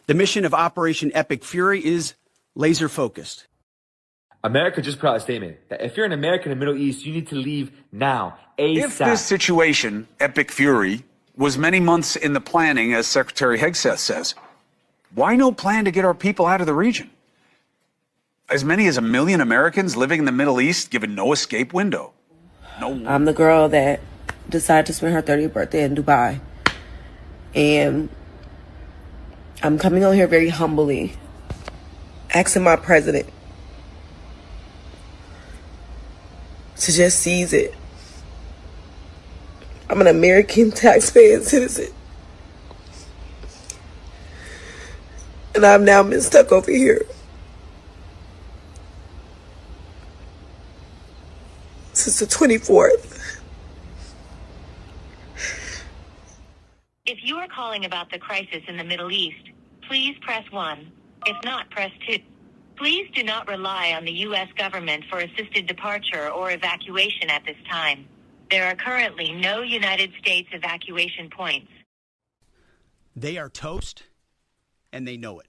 The mission of Operation Epic Fury is laser focused. America just put out a statement that if you're an American in the Middle East, you need to leave now, ASAP. If this situation, Epic Fury, was many months in the planning, as Secretary Hegseth says, why no plan to get our people out of the region? As many as 1 million Americans living in the Middle East given no escape window. I'm the girl that decided to spend her 30th birthday in Dubai. And I'm coming on here very humbly, asking my president to just seize it. I'm an American taxpaying citizen. And I've now been stuck over here since the 24th. If you are calling about the crisis in the Middle East, please press 1. If not, press 2. Please do not rely on the U.S. government for assisted departure or evacuation at this time. There are currently no United States evacuation points. They are toast, and they know it.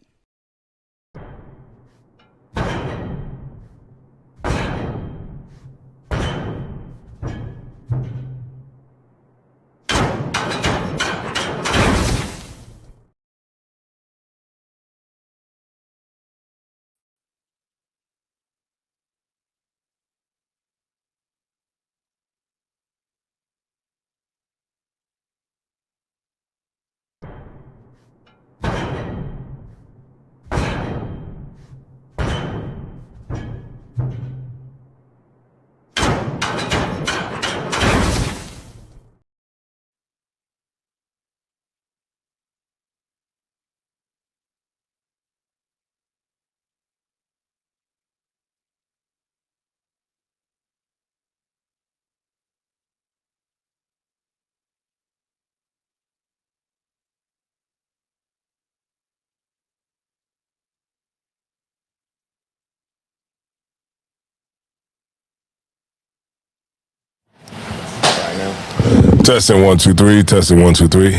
Testing 1 2 3. Testing 1 2 3.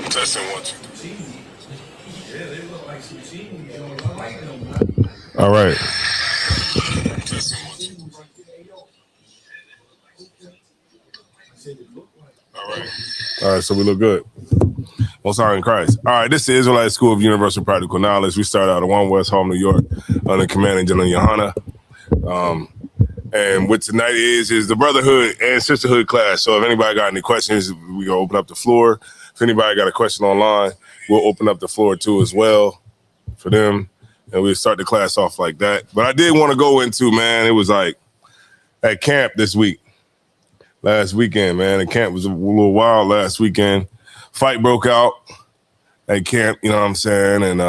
Testing 1 2 3. All right. All right. So we look good. Most High in Christ. All right. This is the Israelite School of Universal Practical Knowledge. We start out of 1 West Hall, New York, under commanding General Yohana. And what tonight is the Brotherhood and Sisterhood class. So if anybody got any questions, we gonna open up the floor. If anybody got a question online, we'll open up the floor too as well for them. And we'll start the class off like that. But I did want to go into, man, it was like at camp this week. Last weekend, man. The camp was a little wild last weekend. Fight broke out at camp, you know what I'm saying? And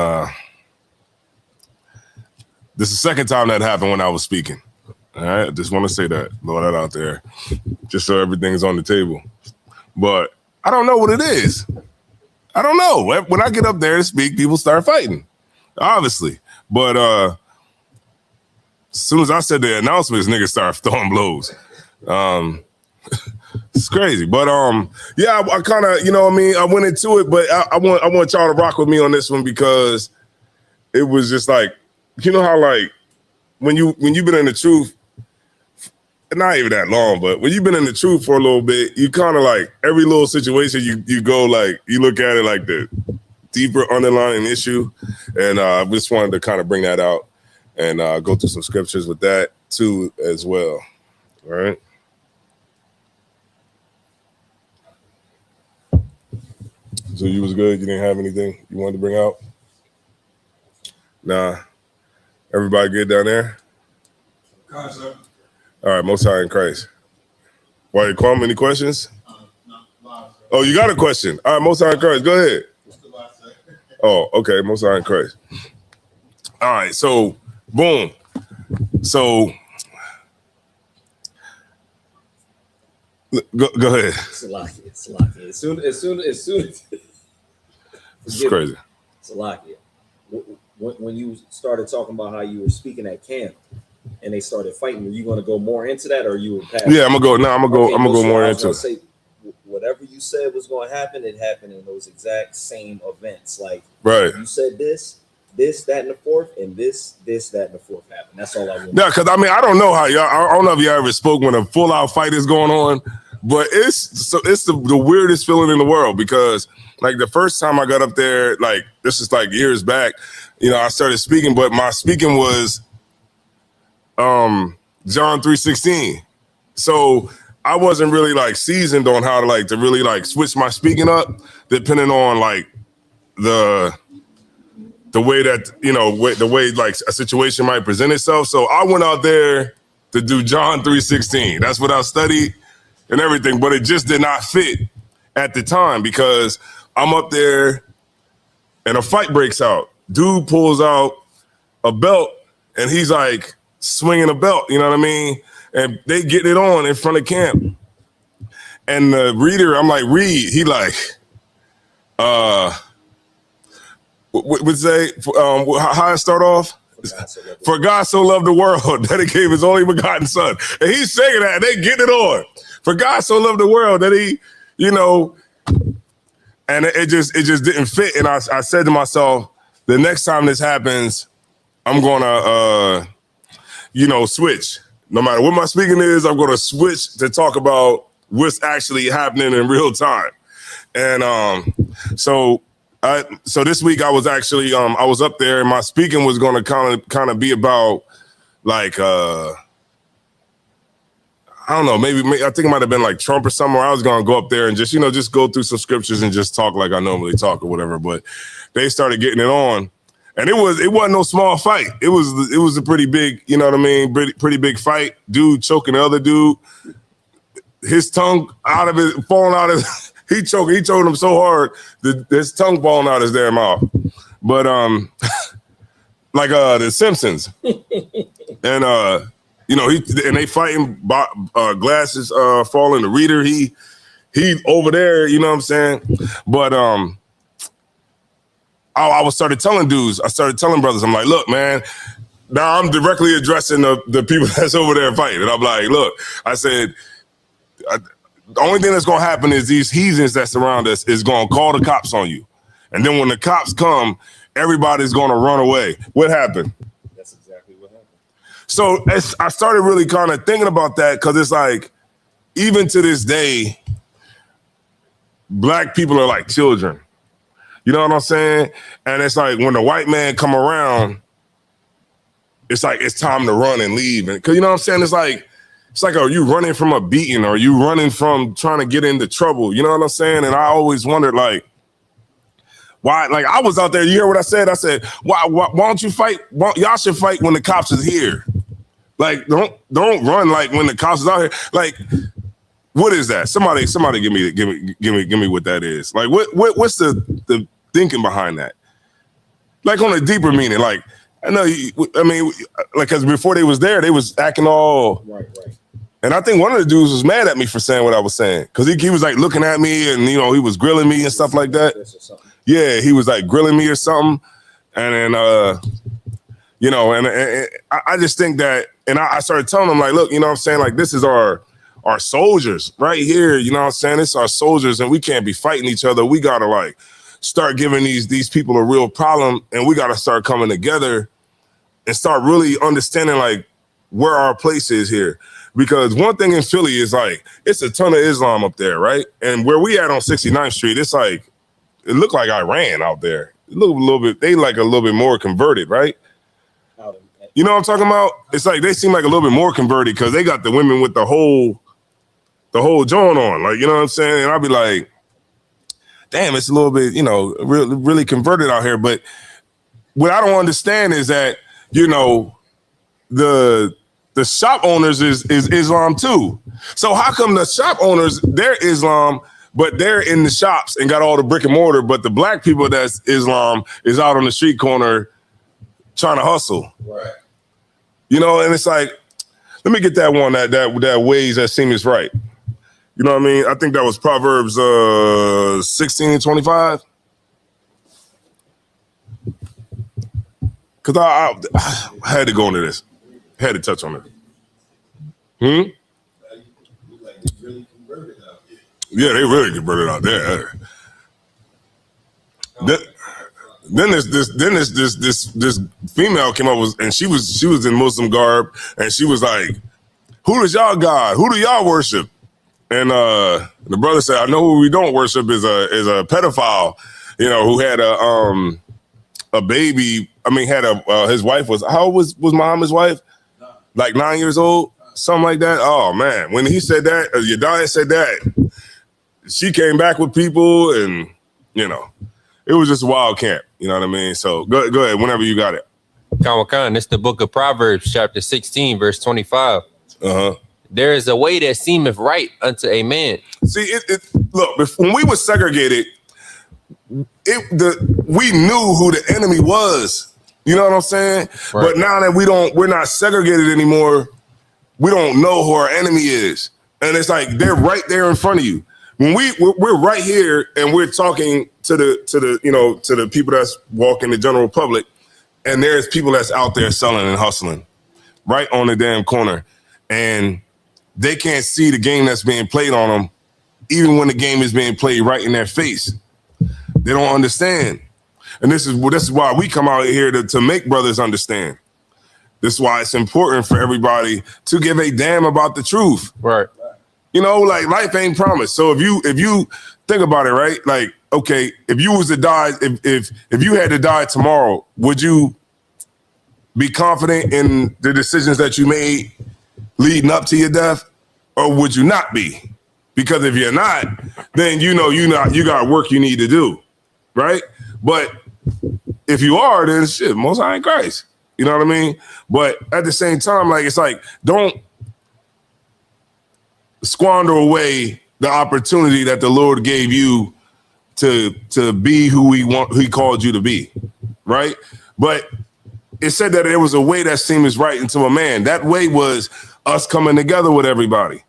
this is the second time that happened when I was speaking. All right, I just want to say that, throw that out there, just so everything's on the table. But I don't know what it is. I don't know. When I get up there to speak, people start fighting, obviously. But as soon as I said the announcements, niggas start throwing blows. It's crazy. But yeah, I kind of, you know what I mean? I went into it, but I want y'all to rock with me on this one because it was just like, you know how like when you've been in the truth, not even that long, but when you've been in the truth for a little bit, you kind of like every little situation you go like, you look at it like the deeper underlying issue. And I just wanted to kind of bring that out and go through some scriptures with that too as well. All right. So you was good? You didn't have anything you wanted to bring out? Nah. Everybody good down there? All right, Most High in Christ. Why you call me? Any questions? Oh, you got a question? All right, Most High in Christ. Go ahead. Oh, okay, Most High in Christ. All right, so boom. So go ahead. Salakia. As soon as This is crazy. Salakia. When you started talking about how you were speaking at camp and they started fighting, were you going to go more into that, or you were past? Yeah, I'm gonna go. No, I'm gonna go. Okay, I'm gonna go more into it. whatever you said was going to happen, it happened in those exact same events. Like, Right. you said this, that, and the fourth, and this, that, and the fourth happened. That's all I want. Yeah, because I mean, I don't know how y'all. I don't know if y'all ever spoke when a full out fight is going on, but it's the weirdest feeling in the world because like the first time I got up there, like this is like years back, you know, I started speaking, but my speaking was John 3:16. So I wasn't really like seasoned on how to really like switch my speaking up, depending on like the way that, you know, the way like a situation might present itself. So I went out there to do John 3:16. That's what I studied and everything, but it just did not fit at the time because I'm up there and a fight breaks out. Dude pulls out a belt and he's like swinging a belt, you know what I mean? And they get it on in front of camp. And the reader, I'm like, read. He like, would say, how I start off? For God so loved the world that he gave his only begotten son. And he's saying that, and they get it on. For God so loved the world that he, you know, and it just didn't fit. And I said to myself, the next time this happens, I'm gonna, you know, switch. No matter what my speaking is, I'm gonna switch to talk about what's actually happening in real time. And so this week I was actually I was up there and my speaking was going to kind of be about like I don't know, maybe I think it might have been like Trump or somewhere. I was going to go up there and just, you know, just go through some scriptures and just talk like I normally talk or whatever. But they started getting it on, and it wasn't no small fight. It was a pretty big, you know what I mean, pretty big fight. Dude choking the other dude, his tongue out of it, falling out of. He choked him so hard that his tongue falling out his damn mouth. But like the Simpsons, and you know, and they fighting, glasses falling. The reader, he over there, you know what I'm saying? But I started telling dudes, I started telling brothers, I'm like, look, man. Now I'm directly addressing the people that's over there fighting, and I'm like, look, I said. The only thing that's going to happen is these heathens that surround us is going to call the cops on you. And then when the cops come, everybody's going to run away. What happened? That's exactly what happened. So I started really kind of thinking about that because it's like, even to this day, black people are like children. You know what I'm saying? And it's like when the white man come around, it's like it's time to run and leave. Because you know what I'm saying? It's like, are you running from a beating? Or are you running from trying to get into trouble? You know what I'm saying? And I always wondered, like, why? Like, I was out there. You hear what I said? I said, why don't you fight? Y'all should fight when the cops is here. Like, don't run like when the cops is out here. Like, what is that? Somebody give me what that is. Like, what's the thinking behind that? Like on a deeper meaning, like. I know. I mean, like, because before they was there, they was acting all right. And I think one of the dudes was mad at me for saying what I was saying because he was like looking at me and, you know, he was grilling me and stuff like that. Yeah, he was like grilling me or something. And then, you know, and I just think that, and I started telling him like, look, you know what I'm saying? Like, this is our soldiers right here. You know what I'm saying? It's our soldiers and we can't be fighting each other. We got to like start giving these people a real problem and we got to start coming together and start really understanding like where our place is here. Because one thing in Philly is like, it's a ton of Islam up there, right? And where we at on 69th Street, it's like, it looked like Iran out there. It looked a little bit, they like a little bit more converted, right? You know what I'm talking about? It's like, they seem like a little bit more converted because they got the women with the whole joint on. Like, you know what I'm saying? And I'll be like, damn, it's a little bit, you know, really converted out here. But what I don't understand is that, you know, the shop owners is Islam too. So how come the shop owners, they're Islam, but they're in the shops and got all the brick and mortar, but the black people that's Islam is out on the street corner trying to hustle. Right. You know, and it's like, let me get that one that ways that seems right. You know what I mean? I think that was Proverbs 16:25. Because I had to go into this. Had to touch on it. Yeah, they really converted out there. Then this female came up and she was in Muslim garb, and she was like, "Who is y'all God? Who do y'all worship?" And the brother said, "I know who we don't worship is a pedophile, who had a baby. I mean, had his wife was, how old was Muhammad's wife? Like 9 years old, something like that." Oh man, when he said that, your dad said that, she came back with people, and it was just a wild camp. You know what I mean? So go ahead whenever you got it. Khan, it's the book of Proverbs, chapter 16, verse 25. There is a way that seemeth right unto a man. See, look, when we were segregated, we knew who the enemy was. You know what I'm saying? Right. But now that we're not segregated anymore, we don't know who our enemy is. And it's like they're right there in front of you. When we're right here and we're talking to the people that's walking the general public, and there's people that's out there selling and hustling right on the damn corner, and they can't see the game that's being played on them, even when the game is being played right in their face. They don't understand. And this is why we come out here to make brothers understand. This is why it's important for everybody to give a damn about the truth. Right. Like life ain't promised. So if you think about it, right? Like, okay, if you was to die, if you had to die tomorrow, would you be confident in the decisions that you made leading up to your death, or would you not be? Because if you're not, then you got work you need to do, right? But if you are, then shit, Most High in Christ. You know what I mean? But at the same time, like, it's like, don't squander away the opportunity that the Lord gave you to be who he called you to be, right? But it said that there was a way that seemed right unto a man. That way was us coming together with everybody.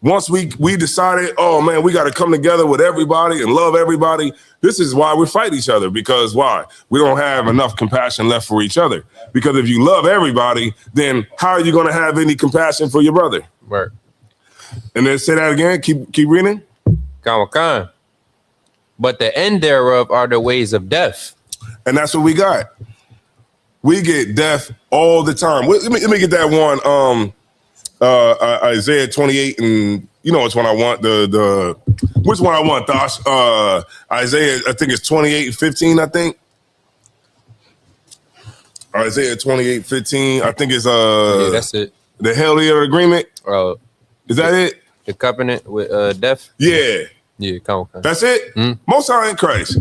Once we decided, oh man, we got to come together with everybody and love everybody. This is why we fight each other, because why? We don't have enough compassion left for each other. Because if you love everybody, then how are you going to have any compassion for your brother? Right. And then say that again. Keep reading. Khan. But the end thereof are the ways of death. And that's what we got. We get death all the time. Let me get that one. Isaiah 28, and which one I want. Which one I want, Thosh? Isaiah, I think it's 28:15. I think Isaiah 28:15. I think it's yeah, that's it. The Hellier agreement. Is that it? The covenant with death. Yeah. Yeah. Come on. That's it. Most High in Christ.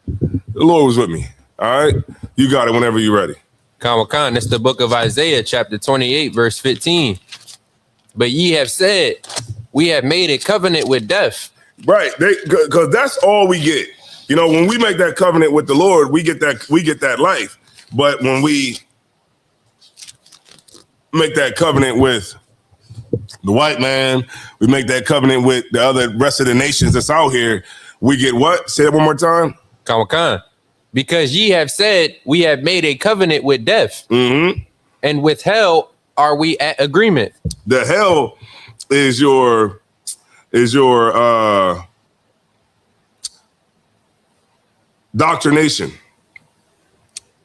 The Lord was with me. All right, you got it whenever you're ready. Khan, that's the book of Isaiah, chapter 28, verse 15. But ye have said, we have made a covenant with death. Right, because that's all we get. When we make that covenant with the Lord, we get that life. But when we make that covenant with the white man, we make that covenant with the rest of the nations that's out here, we get what? Say it one more time. Khan. Because ye have said, we have made a covenant with death. Mm-hmm. And with hell are we at agreement. The hell is your doctrination.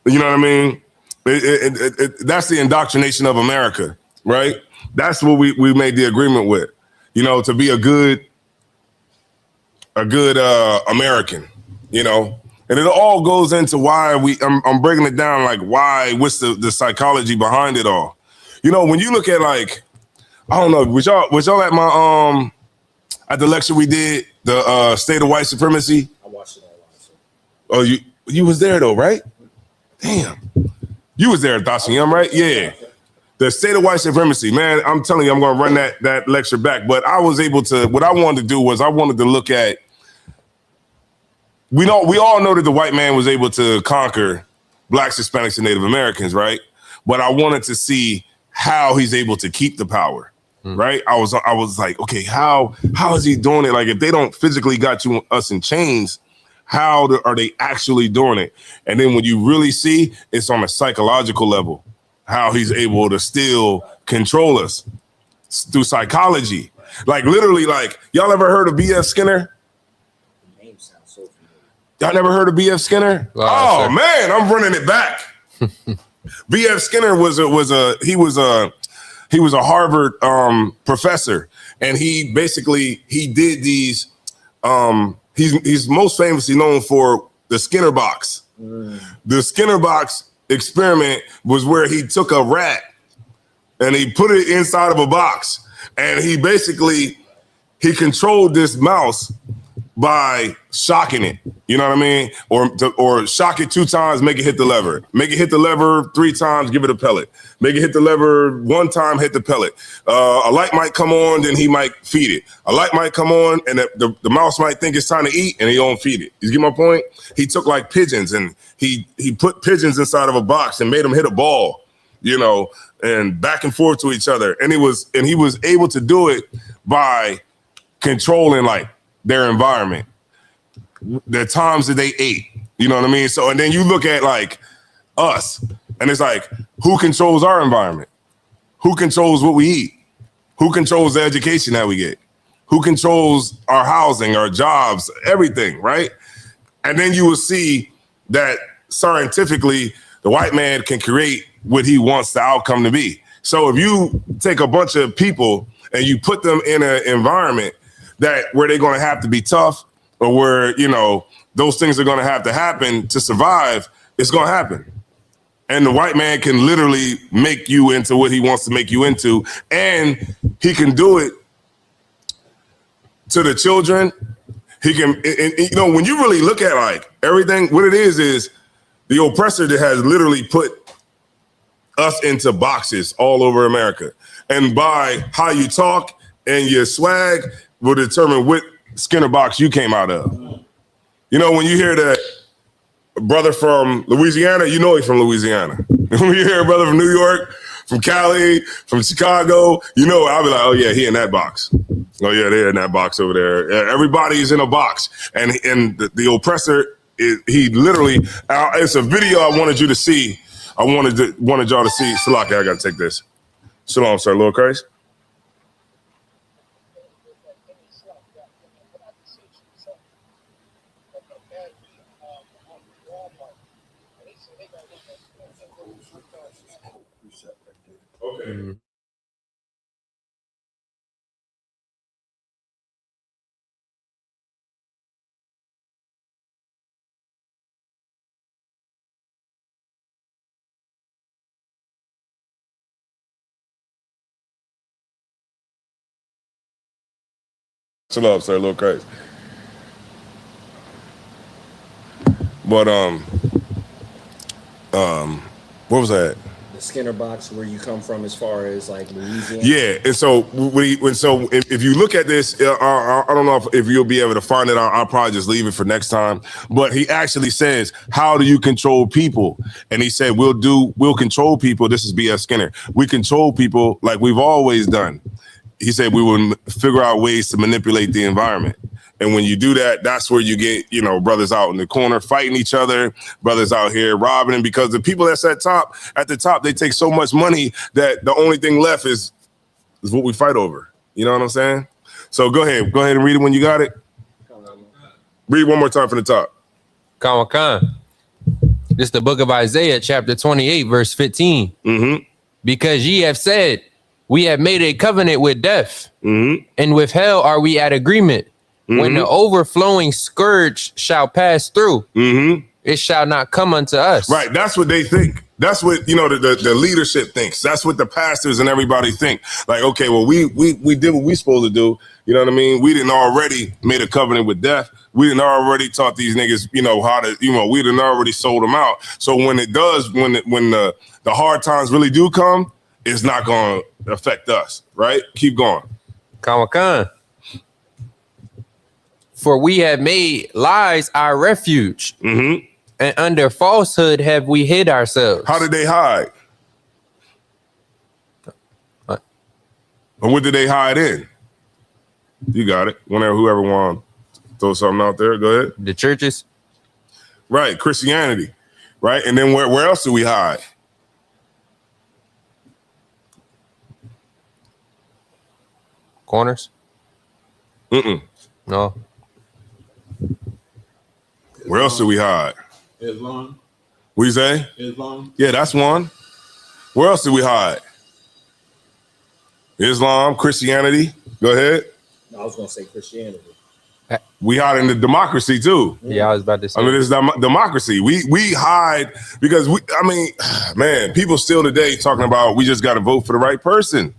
You know what I mean? That's the indoctrination of America, right? That's what we made the agreement with. To be a good American. And it all goes into why I'm breaking it down, like why, what's the psychology behind it all. When you look at, like, I don't know, was y'all at my at the lecture we did, the state of white supremacy? I watched it all. Oh, you was there though, right? Damn. You was there, Dacian, right? Yeah. The state of white supremacy, man, I'm telling you, I'm gonna run that lecture back. But I was able to, what I wanted to do was I wanted to look at, we all know that the white man was able to conquer Blacks, Hispanics, and Native Americans, right? But I wanted to see how he's able to keep the power, right? I was like, okay, how is he doing it? Like, if they don't physically got us in chains, how are they actually doing it? And then when you really see, it's on a psychological level, how he's able to still control us through psychology. Like literally, like y'all ever heard of B.F. Skinner? The name sounds so familiar. Y'all never heard of B.F. Skinner? Wow, oh sir. man, I'm running it back. B.F. Skinner was a Harvard professor, and he did these. He's most famously known for the Skinner box. The Skinner box experiment was where he took a rat and he put it inside of a box, and he controlled this mouse by shocking it. You know what I mean? Or shock it 2 times, make it hit the lever. Make it hit the lever 3 times, give it a pellet. Make it hit the lever 1 time, hit the pellet. A light might come on, then he might feed it. A light might come on, and the mouse might think it's time to eat, and he don't feed it. You get my point? He took like pigeons, and he put pigeons inside of a box and made them hit a ball, you know, and back and forth to each other. And he was able to do it by controlling like their environment, the times that they ate, you know what I mean? So, and then you look at like us, and it's like, who controls our environment? Who controls what we eat? Who controls the education that we get? Who controls our housing, our jobs, everything, right? And then you will see that scientifically, the white man can create what he wants the outcome to be. So if you take a bunch of people and you put them in an environment where they're going to have to be tough, or where, you know, those things are going to have to happen to survive, it's going to happen. And the white man can literally make you into what he wants to make you into. And he can do it to the children. He can, and, you know, when you really look at like everything, what it is the oppressor that has literally put us into boxes all over America. And by how you talk and your swag will determine what Skinner box you came out of. You know, when you hear that brother from Louisiana, you know he's from Louisiana. When you hear a brother from New York, from Cali, from Chicago, you know, I'll be like, oh yeah, he in that box. Oh yeah, they're in that box over there. Everybody's in a box. And the oppressor, he literally, it's a video I wanted you to see. I wanted y'all to see. Salaki, I gotta take this. Shalom, sir, Lord Christ. Okay. Shalom, sir, Lord Christ. But what was that? The Skinner box, where you come from, as far as like Louisiana. Yeah, and so if you look at this, I don't know if you'll be able to find it. I'll probably just leave it for next time. But he actually says, "How do you control people?" And he said, "We'll control people." This is B.F. Skinner. We control people like we've always done. He said we would figure out ways to manipulate the environment. And when you do that, that's where you get, you know, brothers out in the corner fighting each other, brothers out here robbing them, because the people that's at the top, they take so much money that the only thing left is what we fight over. You know what I'm saying? So go ahead and read it when you got it. Read one more time from the top. Khan. This is the book of Isaiah, chapter 28, verse 15. Mm-hmm. Because ye have said, we have made a covenant with death, and with hell are we at agreement. When the overflowing scourge shall pass through, it shall not come unto us. Right. That's what they think. That's what, you know, the leadership thinks. That's what the pastors and everybody think. Like, okay, well, we did what we supposed to do. You know what I mean? We didn't already made a covenant with death. We didn't already taught these niggas, you know, how to, you know, we didn't already sold them out. So when it does, when the hard times really do come, it's not going to affect us. Right? Keep going. Khan. For we have made lies our refuge, and under falsehood have we hid ourselves. How did they hide? What? And what did they hide in? You got it. Whoever wants to throw something out there, go ahead. The churches. Right, Christianity. Right, and then where else do we hide? Corners. No. Where else do we hide? Islam. What you say? Islam. Yeah, that's one. Where else do we hide? Islam, Christianity. Go ahead. I was gonna say Christianity. We hide in the democracy too. Yeah, I was about to say. I mean, it's democracy. We hide because man, people still today talking about we just got to vote for the right person.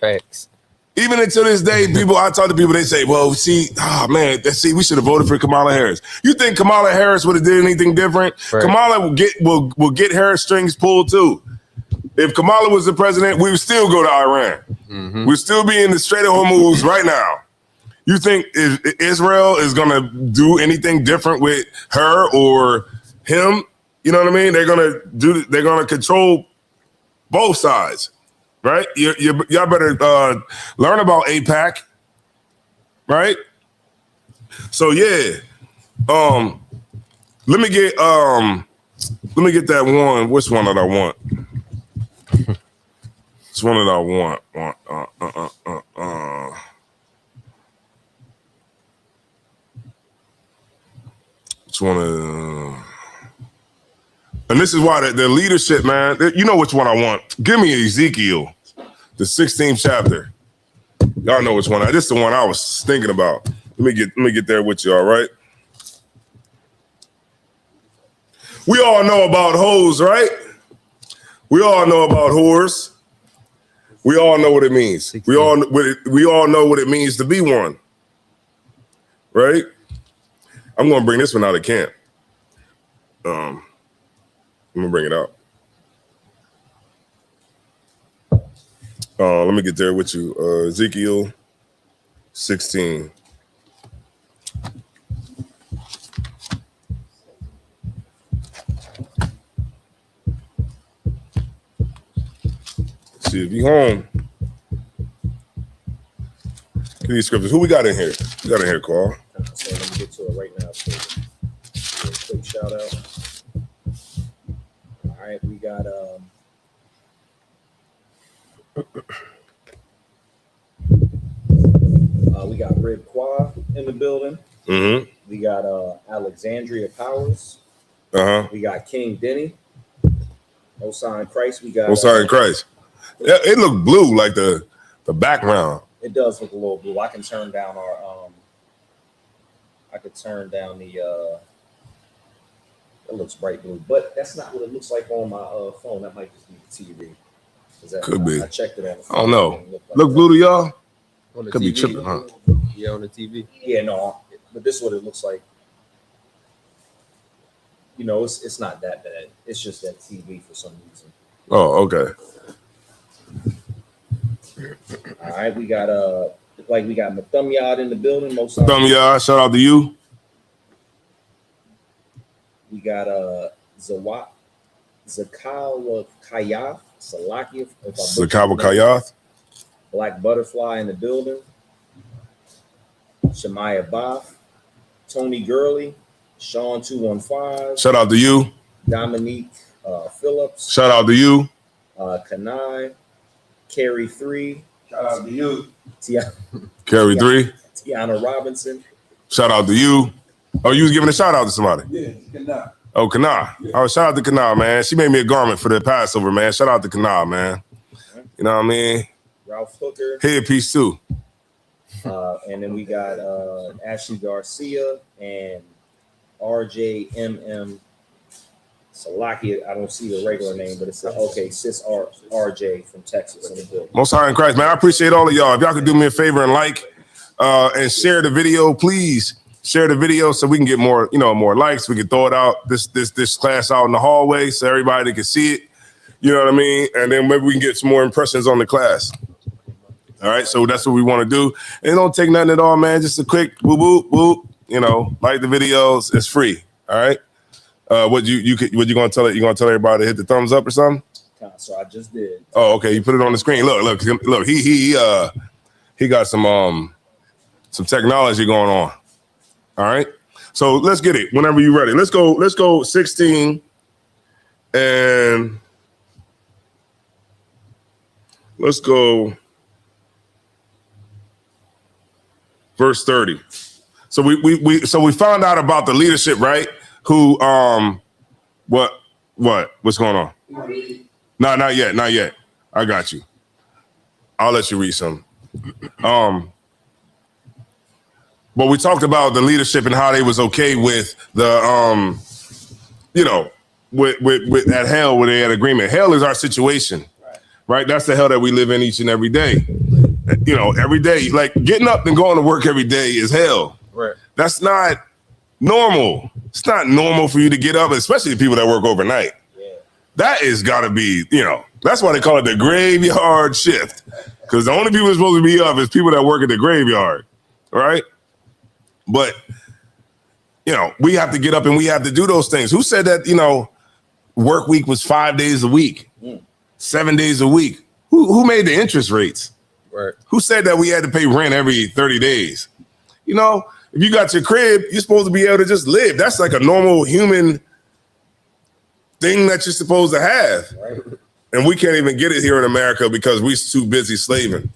Facts. Even until this day, I talk to people, they say, well, we should have voted for Kamala Harris. You think Kamala Harris would have did anything different? Right. Kamala will get Harris strings pulled too. If Kamala was the president, we would still go to Iran. Mm-hmm. We'd still be in the Strait of Hormuz right now. You think Israel is going to do anything different with her or him? You know what I mean? They're going to control both sides. Right? Y'all better learn about AIPAC, right? So yeah, let me get that one. Which one did I want? Which one did I want? Which one? And this is why the leadership, man, you know which one I want. Give me Ezekiel, the 16th chapter. Y'all know which one. This is the one I was thinking about. Let me get there with y'all, right? We all know about hoes, right? We all know about whores. We all know what it means. We all know what it means to be one, right? I'm going to bring this one out of camp. I'm gonna bring it out. Let me get there with you. Ezekiel 16. See if you home. Give these scriptures. Who we got in here? We got in here, Carl. So let me get to it right now. So, a quick shout out. All right, we got Rib Qua in the building. Mm-hmm. We got Alexandria Powers. We got King Denny. Osai and Christ. We got Osai and Christ. Yeah, it looked blue like the background. It does look a little blue. I can turn down our I could turn down the it looks bright blue, but that's not what it looks like on my phone. That might just be the TV. Could be. I checked it on the phone. I don't know. Like Look blue to y'all? On the Could TV, be tripping, huh? Yeah, on the TV. Yeah, no, but this is what it looks like. You know, it's not that bad. It's just that TV for some reason. Oh, okay. All right, we got we got Mathumyad in the building. Mathumyad, shout out to you. We got Zakawa Kayath, Salakia. Zakawa Kayath. Black Butterfly in the building. Shemaiah Boff, Tony Gurley, Sean 215. Shout out to you. Dominique Phillips. Shout out to you. Kanai, Carrie 3. Shout out to you. Carrie 3. Tiana Robinson. Shout out to you. Oh, you was giving a shout out to somebody? Yeah, Kana. Oh, Kana. Yeah. Oh, shout out to Kana, man. She made me a garment for the Passover, man. Shout out to Kana, man. You know what I mean? Ralph Hooker. Headpiece too. And then we got Ashley Garcia and RJMM Salakia. I don't see the regular name, but it's Sis RJ from Texas in the building. Most High in Christ, man. I appreciate all of y'all. If y'all could do me a favor and and share the video, please share the video so we can get more likes. We can throw it out this class out in the hallway so everybody can see it. You know what I mean? And then maybe we can get some more impressions on the class. All right, so that's what we want to do. It don't take nothing at all, man. Just a quick boop, boop, boop. You know, like the videos. It's free. All right. What you gonna tell it? You gonna tell everybody to hit the thumbs up or something? So I just did. Oh, okay. You put it on the screen. Look. He got some technology going on. All right. So let's get it. Whenever you're ready. Let's go 16 and let's go verse 30. So we found out about the leadership, right? Who what's going on? No, not yet. I got you. I'll let you read some. But we talked about the leadership and how they was okay with the with at hell where they had agreement. Hell is our situation, right? That's the hell that we live in each and every day. Every day, like getting up and going to work every day is hell. Right. That's not normal. It's not normal for you to get up, especially the people that work overnight. Yeah. That is got to be, that's why they call it the graveyard shift. Because the only people that's supposed to be up is people that work at the graveyard, right? But, we have to get up and we have to do those things. Who said that, work week was 5 days a week, 7 days a week? Who made the interest rates? Right. Who said that we had to pay rent every 30 days? If you got your crib, you're supposed to be able to just live. That's like a normal human thing that you're supposed to have. Right. And we can't even get it here in America because we're too busy slaving.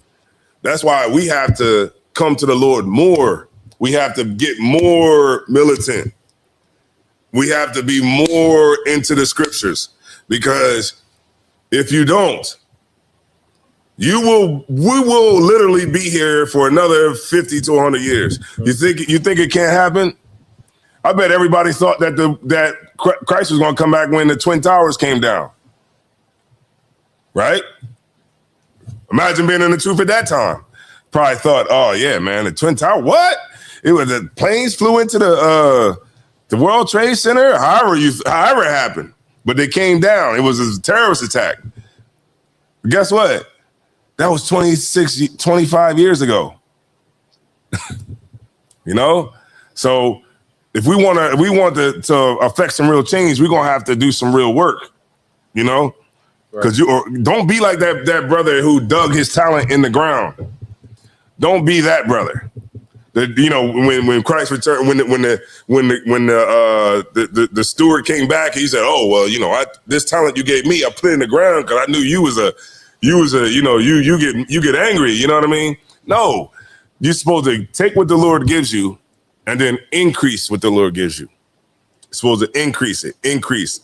That's why we have to come to the Lord more. We have to get more militant. We have to be more into the scriptures, because if you don't, we will literally be here for another 50 to 100 years. You think it can't happen? I bet everybody thought that Christ was going to come back when the Twin Towers came down. Right? Imagine being in the truth at that time. Probably thought, oh yeah, man, the Twin Tower, what? It was the planes flew into the World Trade Center, however it happened. But they came down. It was a terrorist attack. But guess what? That was 25 years ago. So if we want to affect some real change, we're gonna have to do some real work, because don't be like that brother who dug his talent in the ground. Don't be that brother. When Christ returned, when the steward came back, he said, "Oh well, this talent you gave me, I put it in the ground because I knew you get angry." You know what I mean? No, you're supposed to take what the Lord gives you and then increase what the Lord gives you. You're supposed to increase it, increase.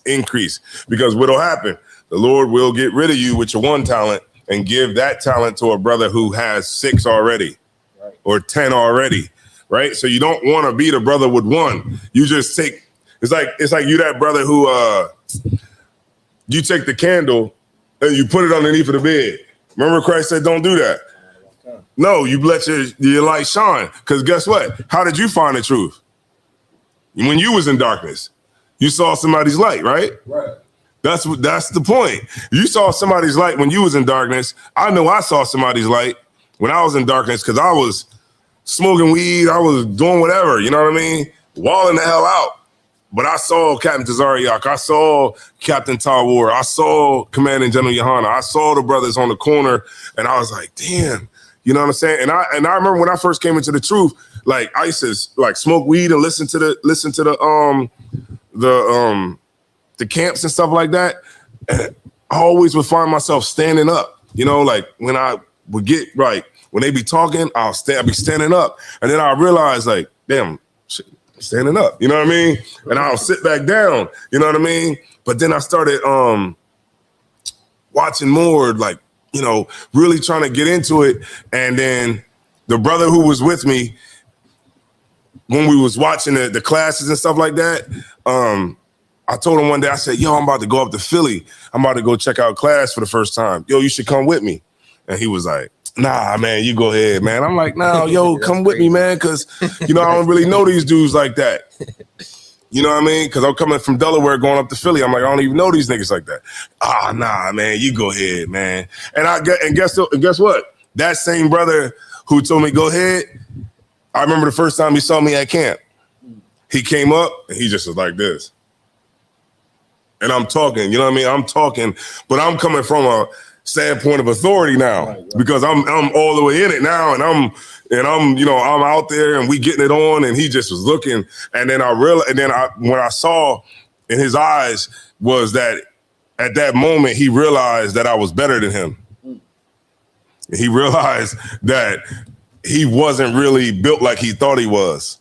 Because what'll happen? The Lord will get rid of you with your one talent and give that talent to a brother who has 6 already, right, or 10 already, right? So you don't want to be the brother with one. You just take, it's like you that brother who you take the candle and you put it underneath of the bed. Remember Christ said, don't do that. No, you let your light shine. Because guess what? How did you find the truth? When you was in darkness, you saw somebody's light, right? Right. That's the point. You saw somebody's light when you was in darkness. I know I saw somebody's light when I was in darkness because I was smoking weed. I was doing whatever, you know what I mean? Walling the hell out. But I saw Captain Tazariak. I saw Captain Tawar. I saw Commanding General Yohana. I saw the brothers on the corner, and I was like, damn, you know what I'm saying? And I remember when I first came into the truth, like I used to like smoke weed and listen to the camps and stuff like that. And I always would find myself standing up, like when I would get when they be talking, I'll be standing up. And then I realized like, damn, shit, standing up, you know what I mean? And I'll sit back down, you know what I mean? But then I started watching more, really trying to get into it. And then the brother who was with me when we was watching the classes and stuff like that, I told him one day, I said, yo, I'm about to go up to Philly. I'm about to go check out class for the first time. Yo, you should come with me. And he was like, nah, man, you go ahead, man. I'm like, no, yo, come with me, man, because, I don't really know these dudes like that. You know what I mean? Because I'm coming from Delaware going up to Philly. I'm like, I don't even know these niggas like that. Ah, nah, man, you go ahead, man. And guess what? That same brother who told me go ahead, I remember the first time he saw me at camp. He came up and he just was like this. And I'm talking, you know what I mean? I'm talking, but I'm coming from a standpoint of authority now, right. Because I'm all the way in it now, and I'm I'm out there and we getting it on, and he just was looking, and then I realized, when I saw in his eyes was that at that moment he realized that I was better than him. He realized that he wasn't really built like he thought he was.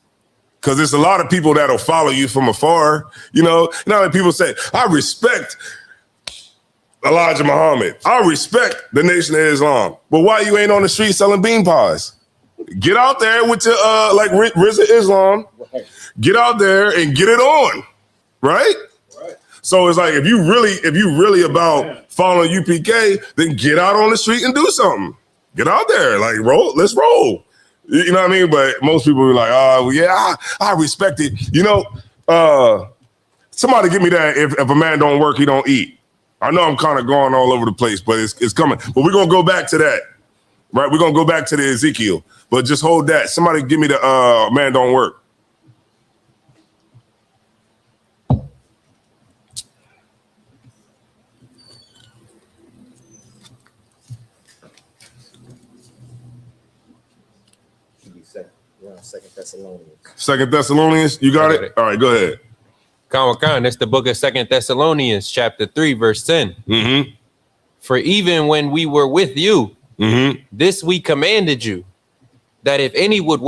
Because there's a lot of people that'll follow you from afar. You know that people say, I respect Elijah Muhammad. I respect the Nation of Islam. But why you ain't on the street selling bean pies? Get out there with your like Rizza Islam. Get out there and get it on, right? So it's like if you really about following UPK, then get out on the street and do something. Get out there, like let's roll. You know what I mean? But most people be like, oh, well, yeah, I respect it. You know, somebody give me that. If a man don't work, he don't eat. I know I'm kind of going all over the place, but it's coming. But we're going to go back to that, right? We're going to go back to the Ezekiel. But just hold that. Somebody give me the man don't work. Second Thessalonians. Second Thessalonians, you got it? All right, go ahead. Khan, that's the book of Second Thessalonians, chapter 3, verse 10. Mm-hmm. For even when we were with you, this we commanded you, that if any would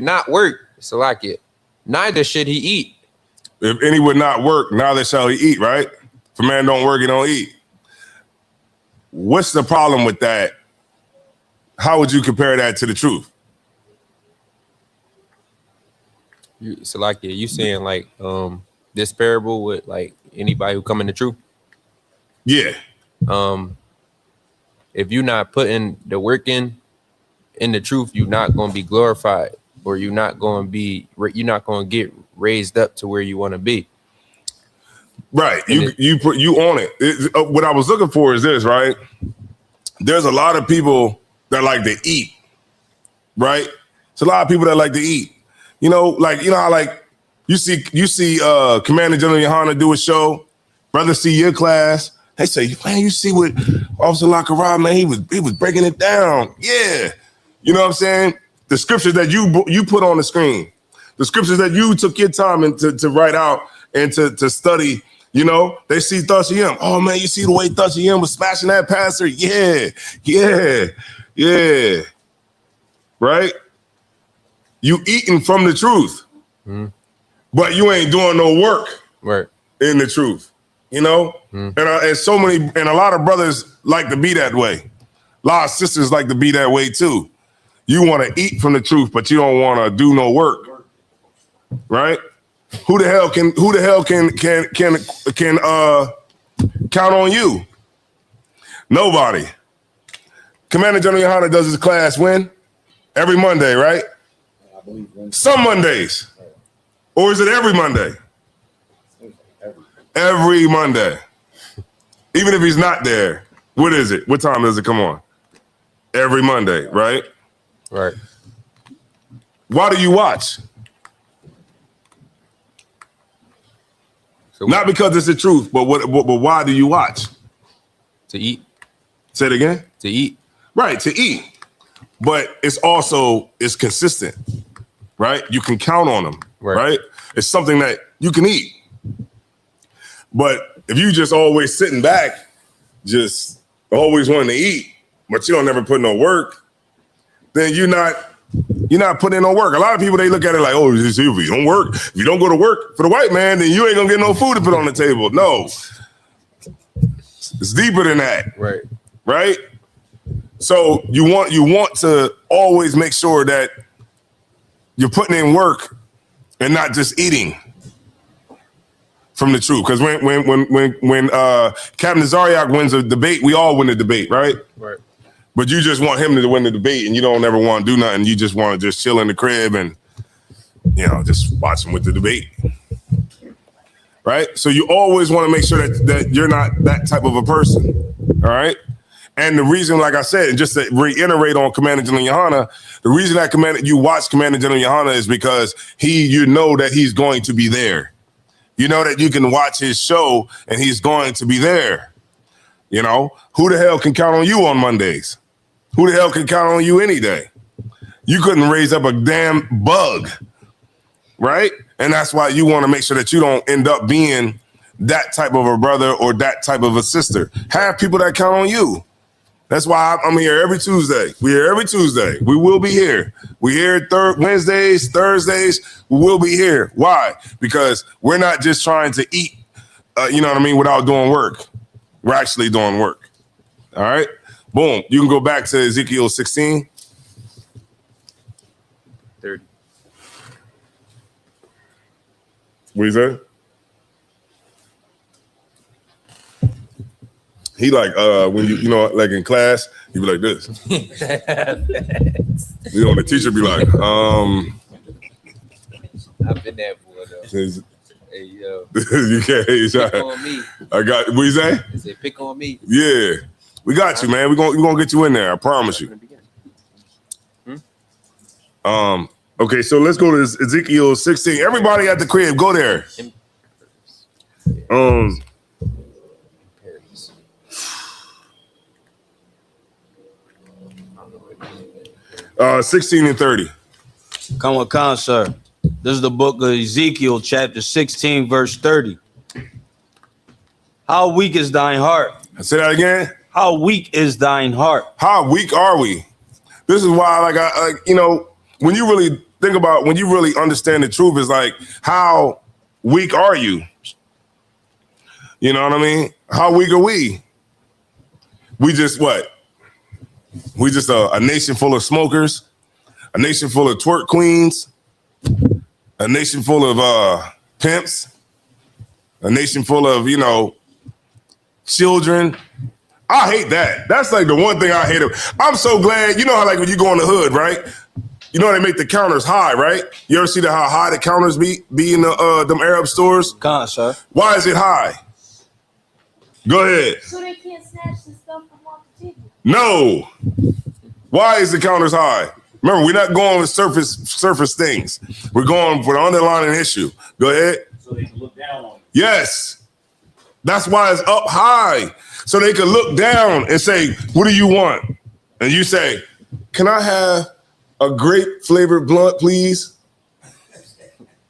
not work, Salakia, neither should he eat. If any would not work, neither shall he eat, right? If a man don't work, he don't eat. What's the problem with that? How would you compare that to the truth? Salakia, you saying like this parable with like anybody who come in the truth? Yeah. If you're not putting the work in the truth, you're not going to be glorified, or you're not going to get raised up to where you want to be. Right. You own it. What I was looking for is this, right? There's a lot of people that like to eat, right? It's a lot of people that like to eat. You know how like you see Commander General Yohana do a show, brother see your class. They say, man, you see what Officer Lakaram, man, he was breaking it down. Yeah. You know what I'm saying? The scriptures that you put on the screen, the scriptures that you took your time to write out and to study, you know, they see Thashiyim. Oh man, you see the way Thashiyim was smashing that pastor? Yeah. Right? You eating from the truth, but you ain't doing no work in the truth, you know? And a lot of brothers like to be that way. A lot of sisters like to be that way too. You want to eat from the truth, but you don't want to do no work, right? Who the hell can count on you? Nobody. Commander General Yohana does his class when? Every Monday, right? Some Mondays. Or is it every Monday? Every Monday. Even if he's not there, what is it? What time does it come on? Every Monday, right? Right. Why do you watch? So not because it's the truth, but why do you watch? To eat. Say it again? To eat. Right, to eat. But it's consistent, right? You can count on them, right? It's something that you can eat. But if you just always sitting back, just always wanting to eat, but you don't never put no work, then you're not putting in no work. A lot of people, they look at it like, oh, if you don't work, if you don't go to work for the white man, then you ain't gonna get no food to put on the table. No, it's deeper than that. Right? So you want to always make sure that you're putting in work and not just eating from the truth. Because when Captain Zaryak wins a debate, we all win the debate, right? Right. But you just want him to win the debate, and you don't ever want to do nothing. You just want to just chill in the crib and, you know, just watch him with the debate. Right? So you always want to make sure that you're not that type of a person. All right? And the reason, like I said, and just to reiterate on Commander General Yohana, the reason that you watch Commander General Yohana is because you know that he's going to be there. You know that you can watch his show and he's going to be there. You know, who the hell can count on you on Mondays? Who the hell can count on you any day? You couldn't raise up a damn bug, right? And that's why you want to make sure that you don't end up being that type of a brother or that type of a sister. Have people that count on you. That's why I'm here every Tuesday. We're here every Tuesday. We will be here. We're here Wednesdays, Thursdays. We will be here. Why? Because we're not just trying to eat, you know what I mean, without doing work. We're actually doing work. All right? Boom. You can go back to Ezekiel 16. 30. What you say? He like when you know like in class, he be like this. You know, the teacher be like, I've been there for though. Hey yo. You can't Pick on me. I got what you say? They say pick on me. Yeah. We got you, man. We're gonna get you in there, I promise you. Okay, so let's go to Ezekiel 16. Everybody at the crib, go there. 16 and 30. Come, sir. This is the book of Ezekiel, chapter 16, verse 30. How weak is thine heart? Say that again. How weak is thine heart? How weak are we? This is why, like, you know, when you really think about, when you really understand the truth, is like, how weak are you? You know what I mean? How weak are we? We just what? We just a nation full of smokers, a nation full of twerk queens, a nation full of pimps, a nation full of, you know, children. I hate that. That's like the one thing I hate. I'm so glad, you know how like when you go in the hood, right? You know they make the counters high, right? You ever see how high the counters be in the them Arab stores? Come, sir. Why is it high? Go ahead. So they can't snatch the stuff from off the table. No. Why is the counters high? Remember, we're not going with surface things. We're going for the underlying issue. Go ahead. So they can look down on you. Yes. That's why it's up high. So they can look down and say, what do you want? And you say, can I have a grape flavored blunt, please?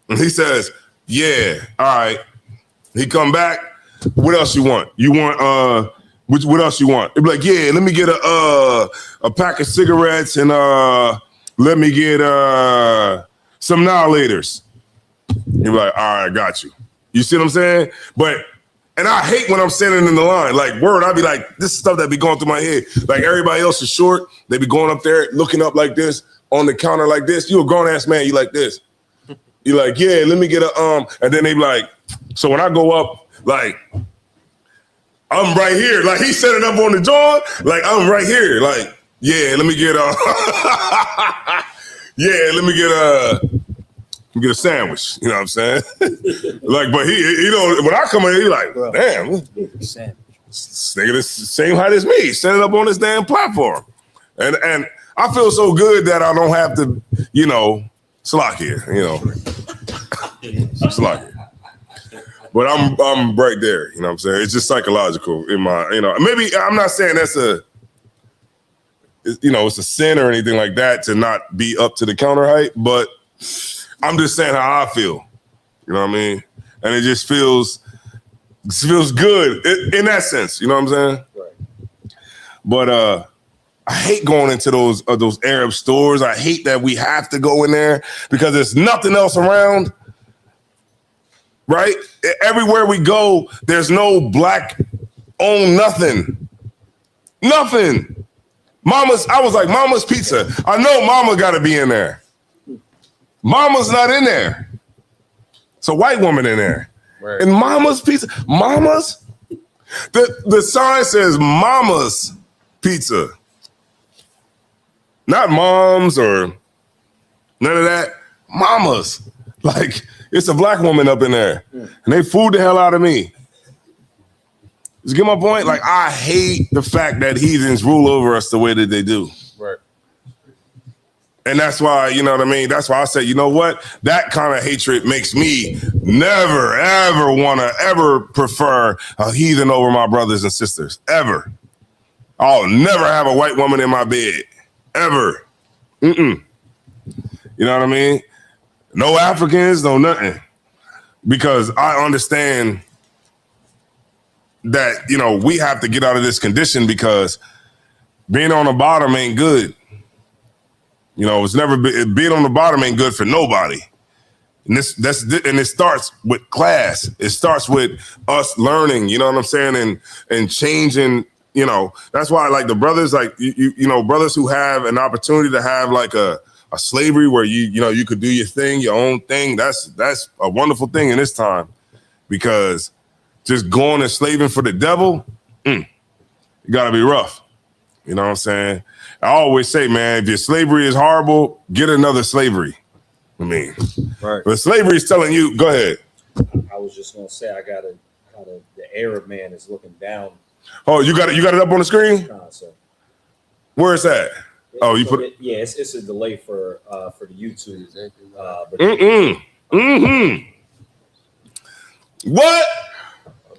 And he says, yeah, all right. He come back. What else you want? You want what else you want? He'd be like, yeah, let me get a pack of cigarettes and let me get some Annihilators. He'd be like, all right, I got you. You see what I'm saying? And I hate when I'm standing in the line. Like, word, I'd be like, this is stuff that be going through my head. Like, everybody else is short. They be going up there, looking up like this, on the counter like this. You a grown-ass man, you like this. You like, yeah, let me get a, and then they be like, so when I go up, like, I'm right here. Like, he set it up on the joint. Like, I'm right here. Like, yeah, let me get get a sandwich. You know what I'm saying? Like, but he don't. When I come in, he like, damn, nigga, this same height as me. Set it up on this damn platform, and I feel so good that I don't have to, you know, slack here. You know, slack here. But I'm right there. You know what I'm saying? It's just psychological in my, you know. Maybe I'm not saying that's it's a sin or anything like that to not be up to the counter height, but I'm just saying how I feel. You know what I mean? And it just feels good in that sense. You know what I'm saying? Right. But I hate going into those Arab stores. I hate that we have to go in there because there's nothing else around. Right? Everywhere we go, there's no black owned nothing. Nothing. I was like, Mama's Pizza. I know Mama got to be in there. Mama's not in there. It's a white woman in there. Right. And Mama's Pizza. Mama's? The sign says Mama's Pizza. Not Mom's or none of that. Mama's. Like, it's a black woman up in there. And they fooled the hell out of me. Just get my point? Like, I hate the fact that heathens rule over us the way that they do. Right. And that's why, you know what I mean? That's why I say, you know what? That kind of hatred makes me never, ever want to ever prefer a heathen over my brothers and sisters. Ever. I'll never have a white woman in my bed. Ever. You know what I mean? No Africans, no nothing. Because I understand that, you know, we have to get out of this condition because being on the bottom ain't good. You know, it's never been, being on the bottom ain't good for nobody. And it starts with class. It starts with us learning, you know what I'm saying? And changing, you know, that's why like the brothers, like, you know, brothers who have an opportunity to have like a slavery where you know, you could do your thing, your own thing. That's a wonderful thing in this time, because just going and slaving for the devil, you gotta be rough. You know what I'm saying? I always say, man, if your slavery is horrible, get another slavery. I mean, right. But slavery is telling you, go ahead. I was just gonna say, the Arab man is looking down. Oh, you got it up on the screen? Where is that? Oh, you put it. Yeah, it's a delay for the YouTube. What?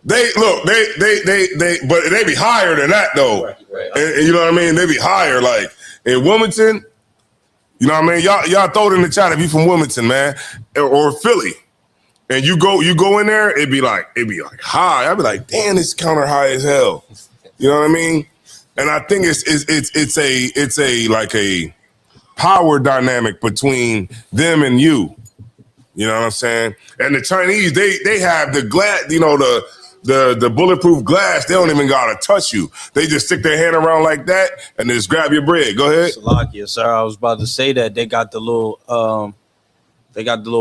They look, but they be higher than that though. Right. And you know what I mean? They be higher, like in Wilmington. You know what I mean? Y'all throw it in the chat if you from Wilmington, man, or Philly, and you go in there, it'd be like high. I'd be like, damn, it's counter high as hell. You know what I mean? And I think it's a like a power dynamic between them and you. You know what I'm saying? And the Chinese, they have the glass, you know, the bulletproof glass. They don't even gotta touch you. They just stick their hand around like that and just grab your bread. Go ahead. Salakia, sir. I was about to say that they got the little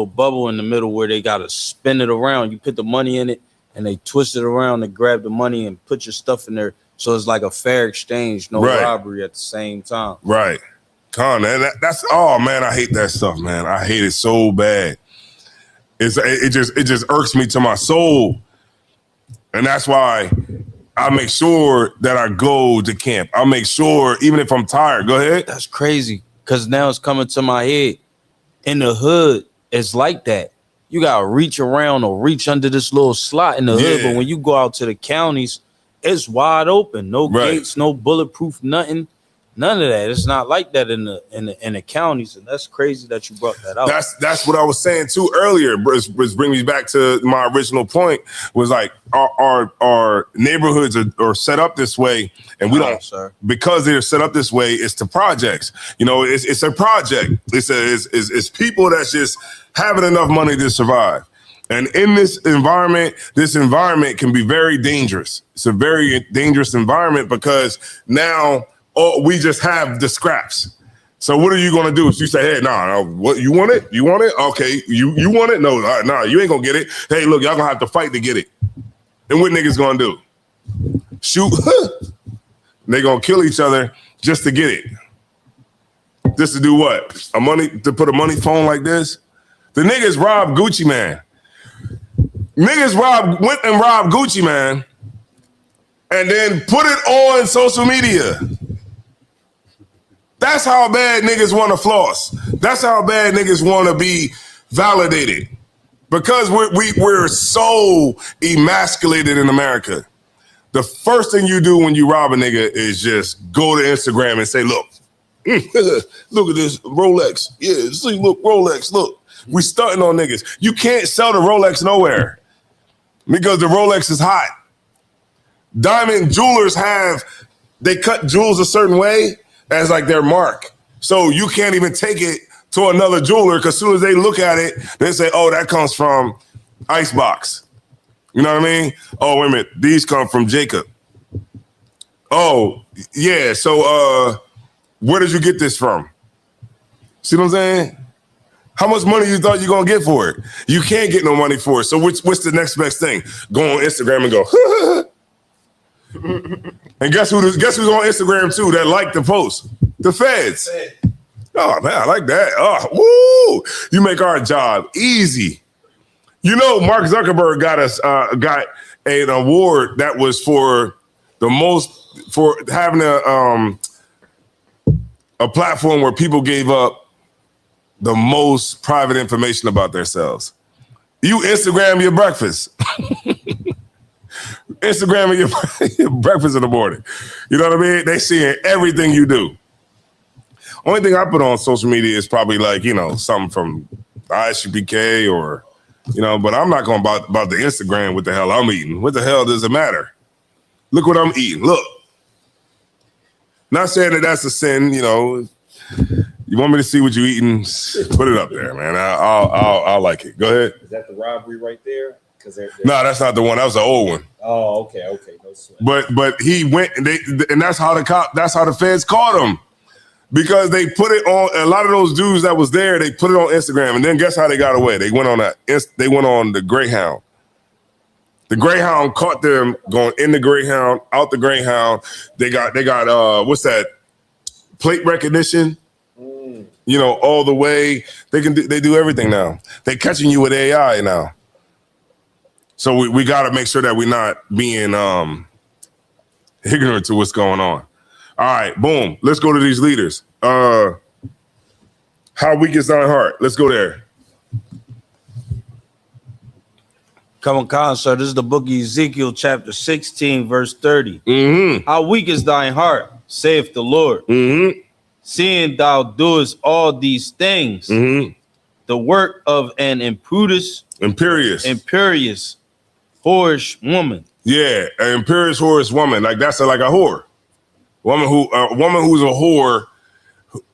bubble in the middle where they gotta spin it around. You put the money in it and they twist it around and grab the money and put your stuff in there. So it's like a fair exchange, no robbery at the same time. Right. That's oh man, I hate that stuff, man. I hate it so bad. It just irks me to my soul. And that's why I make sure that I go to camp. I'll make sure, even if I'm tired, go ahead. That's crazy. Because now it's coming to my head. In the hood, it's like that. You got to reach around or reach under this little slot in the hood. But when you go out to the counties, it's wide open. No gates, no bulletproof, nothing. None of that. It's not like that in the counties, and that's crazy that you brought that out. That's what I was saying too earlier. Which brings me back to my original point. Was like our neighborhoods are set up this way, and we don't. Sir. Because they're set up this way, it's the projects. You know, it's a project. It's people that's just having enough money to survive. And in this environment can be very dangerous. It's a very dangerous environment because now. Oh, we just have the scraps. So what are you gonna do? So you say, hey, nah, what you want it? You want it? Okay, you want it? No, nah, you ain't gonna get it. Hey, look, y'all gonna have to fight to get it. And what niggas gonna do? Shoot. They gonna kill each other just to get it. Just to do what? To put a money phone like this? The niggas robbed Gucci Man. Niggas went and robbed Gucci Man and then put it on social media. That's how bad niggas want to floss. That's how bad niggas want to be validated. Because we're so emasculated in America. The first thing you do when you rob a nigga is just go to Instagram and say, look at this Rolex. Yeah, see, look, Rolex, look. We stunting on niggas. You can't sell the Rolex nowhere because the Rolex is hot. Diamond jewelers they cut jewels a certain way as like their mark. So you can't even take it to another jeweler because as soon as they look at it, they say, oh, that comes from Icebox. You know what I mean? Oh, wait a minute. These come from Jacob. Oh, yeah. So where did you get this from? See what I'm saying? How much money you thought you're going to get for it? You can't get no money for it. So what's the next best thing? Go on Instagram and go, and guess who's on Instagram too that liked the post? The feds. Oh man, I like that. Oh, woo! You make our job easy. You know, Mark Zuckerberg got an award that was for having a platform where people gave up the most private information about themselves. You Instagram your breakfast. Instagram your breakfast in the morning. You know what I mean? They seeing everything you do. Only thing I put on social media is probably like, you know, something from ISUPK or, you know, but I'm not going about the Instagram what the hell I'm eating. What the hell does it matter? Look what I'm eating. Look. Not saying that that's a sin, you know. You want me to see what you eating? Put it up there, man. I'll like it. Go ahead. Is that the robbery right there? Because no, that's not the one. That was the old one. Oh, okay, no sweat. But he went and that's how the feds caught him. Because they put it on a lot of those dudes that was there, they put it on Instagram, and then guess how they got away? They went on the Greyhound. The Greyhound caught them going in the Greyhound, out the Greyhound. They got what's that? Plate recognition. You know, all the way. They do everything now. They catching you with AI now. So we got to make sure that we're not being ignorant to what's going on. All right, boom. Let's go to these leaders. How weak is thine heart? Let's go there. Come on, sir. This is the book of Ezekiel, chapter 16, verse 30. Mm-hmm. How weak is thine heart, saith the Lord. Mm-hmm. Seeing thou doest all these things, the work of an imperious, whorish woman. Yeah, an imperious whorish woman. Like that's like a whore. A woman who's a whore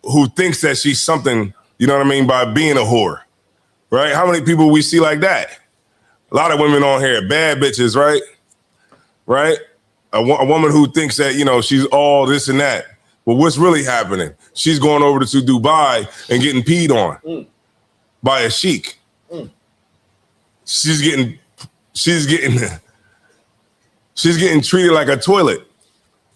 who thinks that she's something, you know what I mean, by being a whore. Right? How many people we see like that? A lot of women on here, bad bitches, right? Right? A woman who thinks that, you know, she's all this and that. But what's really happening? She's going over to Dubai and getting peed on by a sheik. She's getting treated like a toilet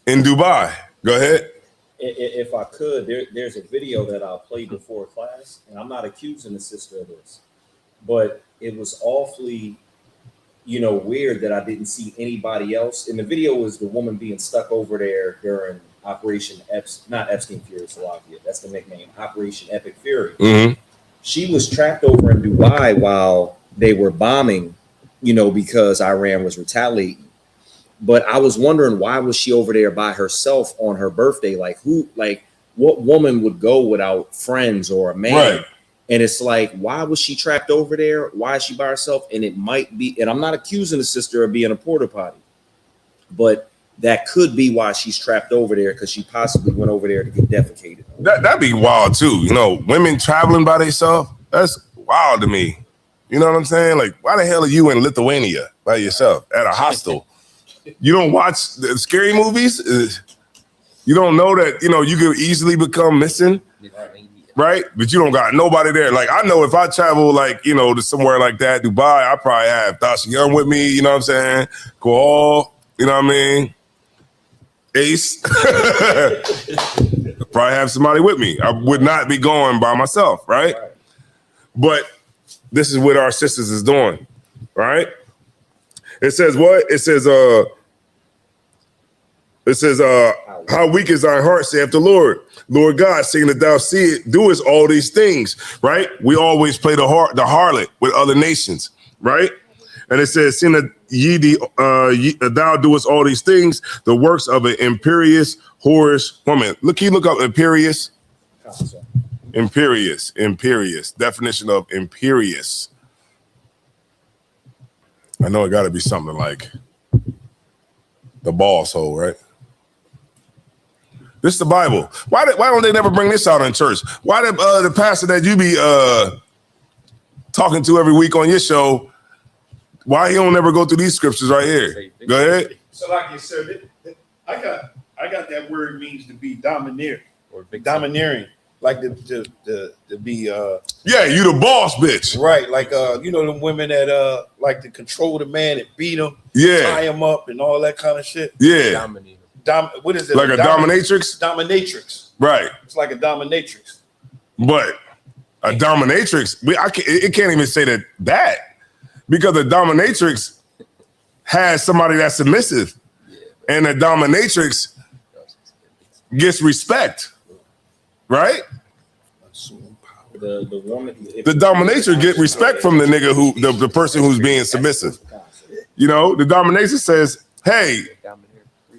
in Dubai. Go ahead. If I could, there's a video that I'll play before class, and I'm not accusing the sister of this, but it was awfully, you know, weird that I didn't see anybody else. And the video was the woman being stuck over there during Operation not Epstein Fury Slovakia. That's the nickname, Operation Epic Fury. Mm-hmm. She was trapped over in Dubai while they were bombing, you know, because Iran was retaliating. But I was wondering, why was she over there by herself on her birthday? Like what woman would go without friends or a man? Right. And it's like, why was she trapped over there? Why is she by herself? And it might be, and I'm not accusing the sister of being a porta potty, but that could be why she's trapped over there, because she possibly went over there to get defecated. That'd be wild too. You know, women traveling by themselves. That's wild to me. You know what I'm saying? Like, why the hell are you in Lithuania by yourself at a hostel? You don't watch the scary movies? You don't know that, you know, you could easily become missing, right? But you don't got nobody there. Like, I know if I travel, like, you know, to somewhere like that, Dubai, I probably have Tasha Young with me, you know what I'm saying? Koal, you know what I mean? Ace. Probably have somebody with me. I would not be going by myself, right? But this is what our sisters is doing, right? It says what? It says, how weak is thy heart, saith the Lord. Lord God, seeing that thou doest all these things, right? We always play the harlot with other nations, right? And it says, seeing that thou doest all these things, the works of an imperious, whorish woman. Can you look up imperious? Imperious. Definition of imperious. I know it got to be something like the boss hole, right? This is the Bible. Why don't they never bring this out in church? Why the pastor that you be talking to every week on your show, why he don't never go through these scriptures right here? Go ahead. So like you said, I got that word means to be domineering or domineering, like to be yeah, you the boss bitch. Right, like you know, the women that like to control the man and beat him, tie him up and all that kind of shit. Yeah. What is it? Like a dominatrix? Dominatrix. Right. It's like a dominatrix. But a dominatrix, it can't even say that because a dominatrix has somebody that's submissive, and a dominatrix gets respect, right? The woman, the dominatrix get respect from the nigga the person who's being submissive. You know, the dominatrix says, "Hey,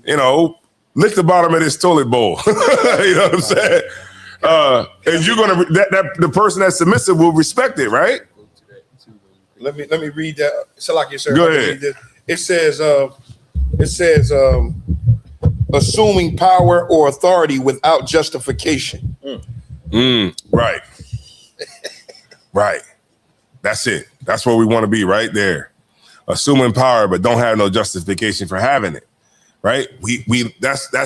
you know, lick the bottom of this toilet bowl." You know what I'm saying? And you're gonna the person that's submissive will respect it, right? Let me read that. So like you said, go ahead. It says, assuming power or authority without justification. Right. Right. That's it. That's where we want to be, right there. Assuming power, but don't have no justification for having it. Right? That's a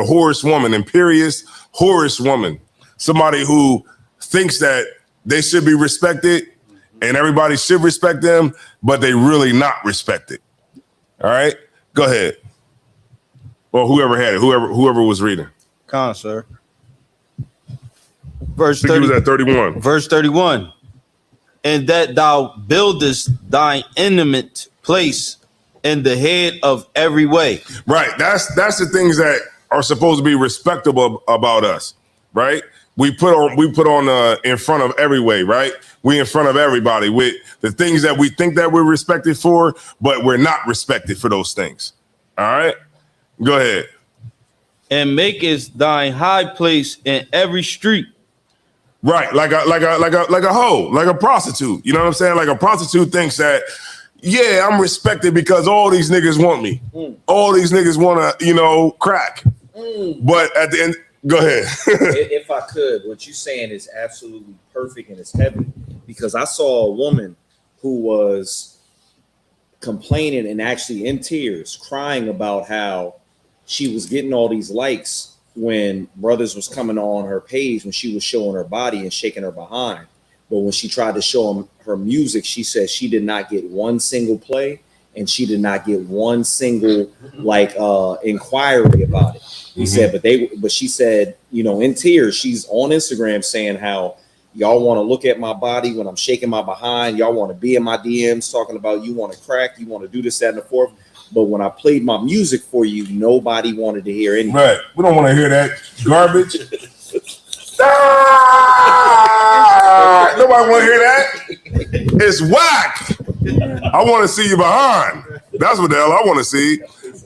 whorish woman, imperious, whorish woman. Somebody who thinks that they should be respected and everybody should respect them, but they really not respected. All right? Go ahead. Well, whoever had it, whoever was reading. Con, sir. Verse I think 30. he was at 31. Verse 31. And that thou buildest thine intimate place in the head of every way. Right. That's the things that are supposed to be respectable about us, right? We put on in front of every way, right? We in front of everybody with the things that we think that we're respected for, but we're not respected for those things. All right? Go ahead. And makest thine high place in every street. Right, like a hoe, like a prostitute. You know what I'm saying? Like a prostitute thinks that, yeah, I'm respected because all these niggas want me. All these niggas want to, crack. But at the end, go ahead. If I could, what you're saying is absolutely perfect and it's heavy, because I saw a woman who was complaining and actually in tears, crying about how she was getting all these likes when brothers was coming on her page when she was showing her body and shaking her behind. But when she tried to show them her music, she said she did not get one single play and she did not get one single inquiry about it. He said, but she said, in tears, she's on Instagram saying how y'all want to look at my body when I'm shaking my behind. Y'all want to be in my DMs talking about you want to crack, you want to do this, that, and the fourth. But when I played my music for you, nobody wanted to hear anything. Right. We don't want to hear that garbage. Nobody want to hear that. It's whack. I want to see you behind. That's what the hell I want to see.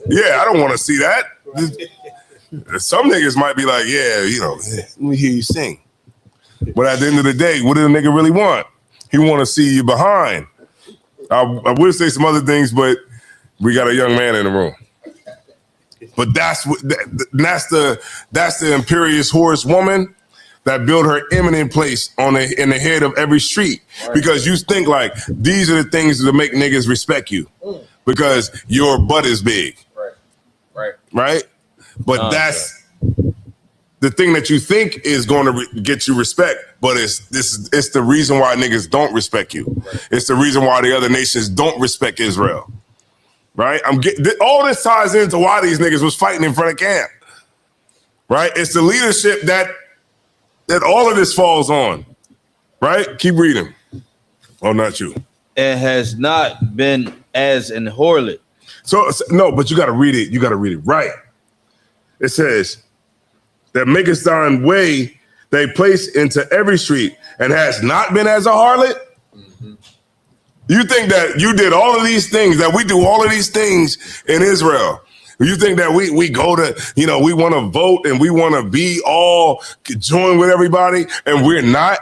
Yeah, I don't want to see that. Some niggas might be like, yeah, let me hear you sing. But at the end of the day, what did a nigga really want? He want to see you behind. I would say some other things, but we got a young man in the room. But that's the imperious whorish woman that built her eminent place in the head of every street. Right. Because you think like these are the things that make niggas respect you because your butt is big. Right. But that's the thing that you think is going to get you respect, but it's the reason why niggas don't respect you. Right. It's the reason why the other nations don't respect Israel. Right? All this ties into why these niggas was fighting in front of camp. Right? It's the leadership that all of this falls on. Right? Keep reading. Oh, not you. It has not been as an harlot. So no, but you got to read it. You got to read it right. It says that makest thine way they place into every street and has not been as a harlot. You think that you did all of these things, that we do all of these things in Israel. You think that we go to, we want to vote and we want to be all join with everybody and we're not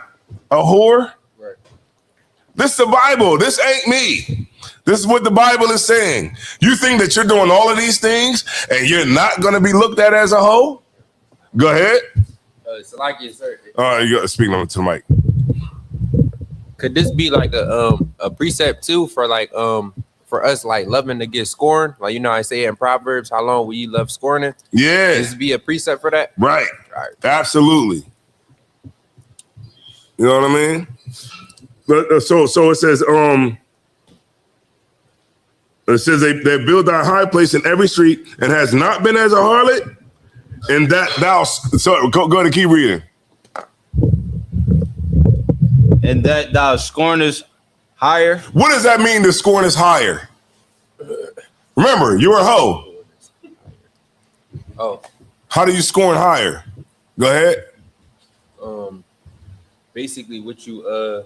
a whore? Right. This is the Bible. This ain't me. This is what the Bible is saying. You think that you're doing all of these things and you're not going to be looked at as a hoe? Go ahead. It's like you, sir. You got to speak to the mic. Could this be like a precept too for for us loving to get scorned? Like I say in Proverbs, how long will you love scorning? Yeah. Could this be a precept for that? Right. Absolutely. You know what I mean? But so it says they build thy high place in every street and has not been as a harlot, and that thou go to keep reading. And that thou scornest higher. What does that mean to scorn is higher? Remember, you're a hoe. Oh. How do you scorn higher? Go ahead. Basically what you